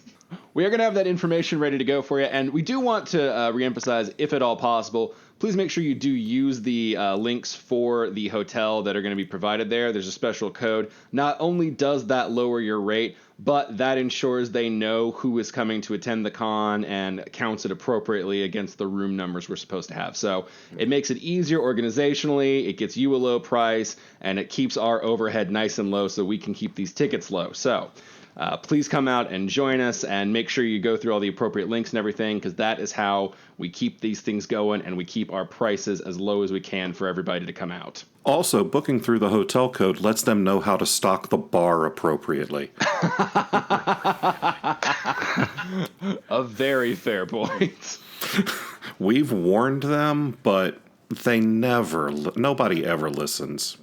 We are going to have that information ready to go for you, and we do want to reemphasize, if at all possible, please make sure you do use the links for the hotel that are going to be provided there. There's a special code. Not only does that lower your rate, but that ensures they know who is coming to attend the con and counts it appropriately against the room numbers we're supposed to have. So it makes it easier organizationally, it gets you a low price, and it keeps our overhead nice and low so we can keep these tickets low. So please come out and join us, and make sure you go through all the appropriate links and everything, because that is how we keep these things going and we keep our prices as low as we can for everybody to come out. Also, booking through the hotel code lets them know how to stock the bar appropriately. A very fair point. We've warned them, but nobody ever listens.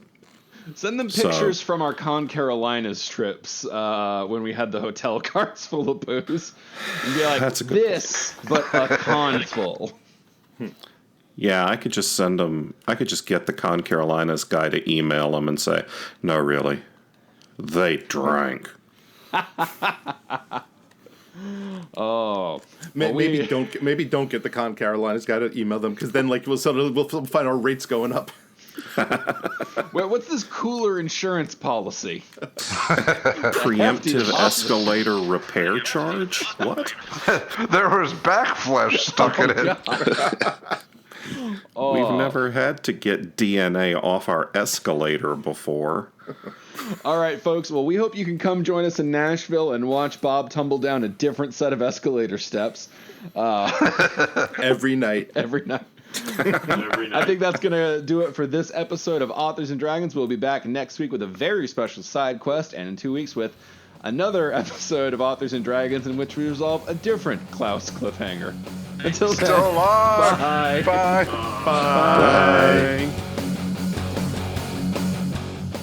Send them pictures from our Con Carolinas trips when we had the hotel carts full of booze. And be like, That's a good this, but a con full. Yeah, I could just send them. I could just get the Con Carolinas guy to email them and say, "No, really, they drank." Oh, Maybe don't get the Con Carolinas guy to email them, because then we'll find our rates going up. What's this cooler insurance policy? Preemptive escalator repair charge? What? There was backflash stuck in it. We've never had to get DNA off our escalator before. All right, folks. Well, we hope you can come join us in Nashville and watch Bob tumble down a different set of escalator steps. Every night. Every night. I think that's going to do it for this episode of Authors and Dragons. We'll be back next week with a very special side quest, and in 2 weeks with another episode of Authors and Dragons in which we resolve a different Klaus cliffhanger. Until then, Still alive. bye. Bye. Bye.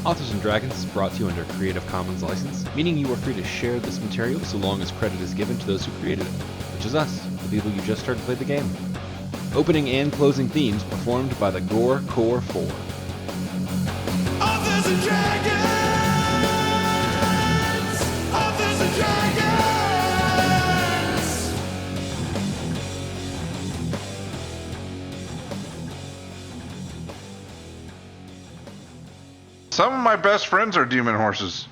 Authors and Dragons is brought to you under a Creative Commons license, meaning you are free to share this material so long as credit is given to those who created it, which is us, the people you just heard play the game. Opening and closing themes performed by the Gore Core 4. Authors and Dragons! Authors and Dragons! Some of my best friends are demon horses.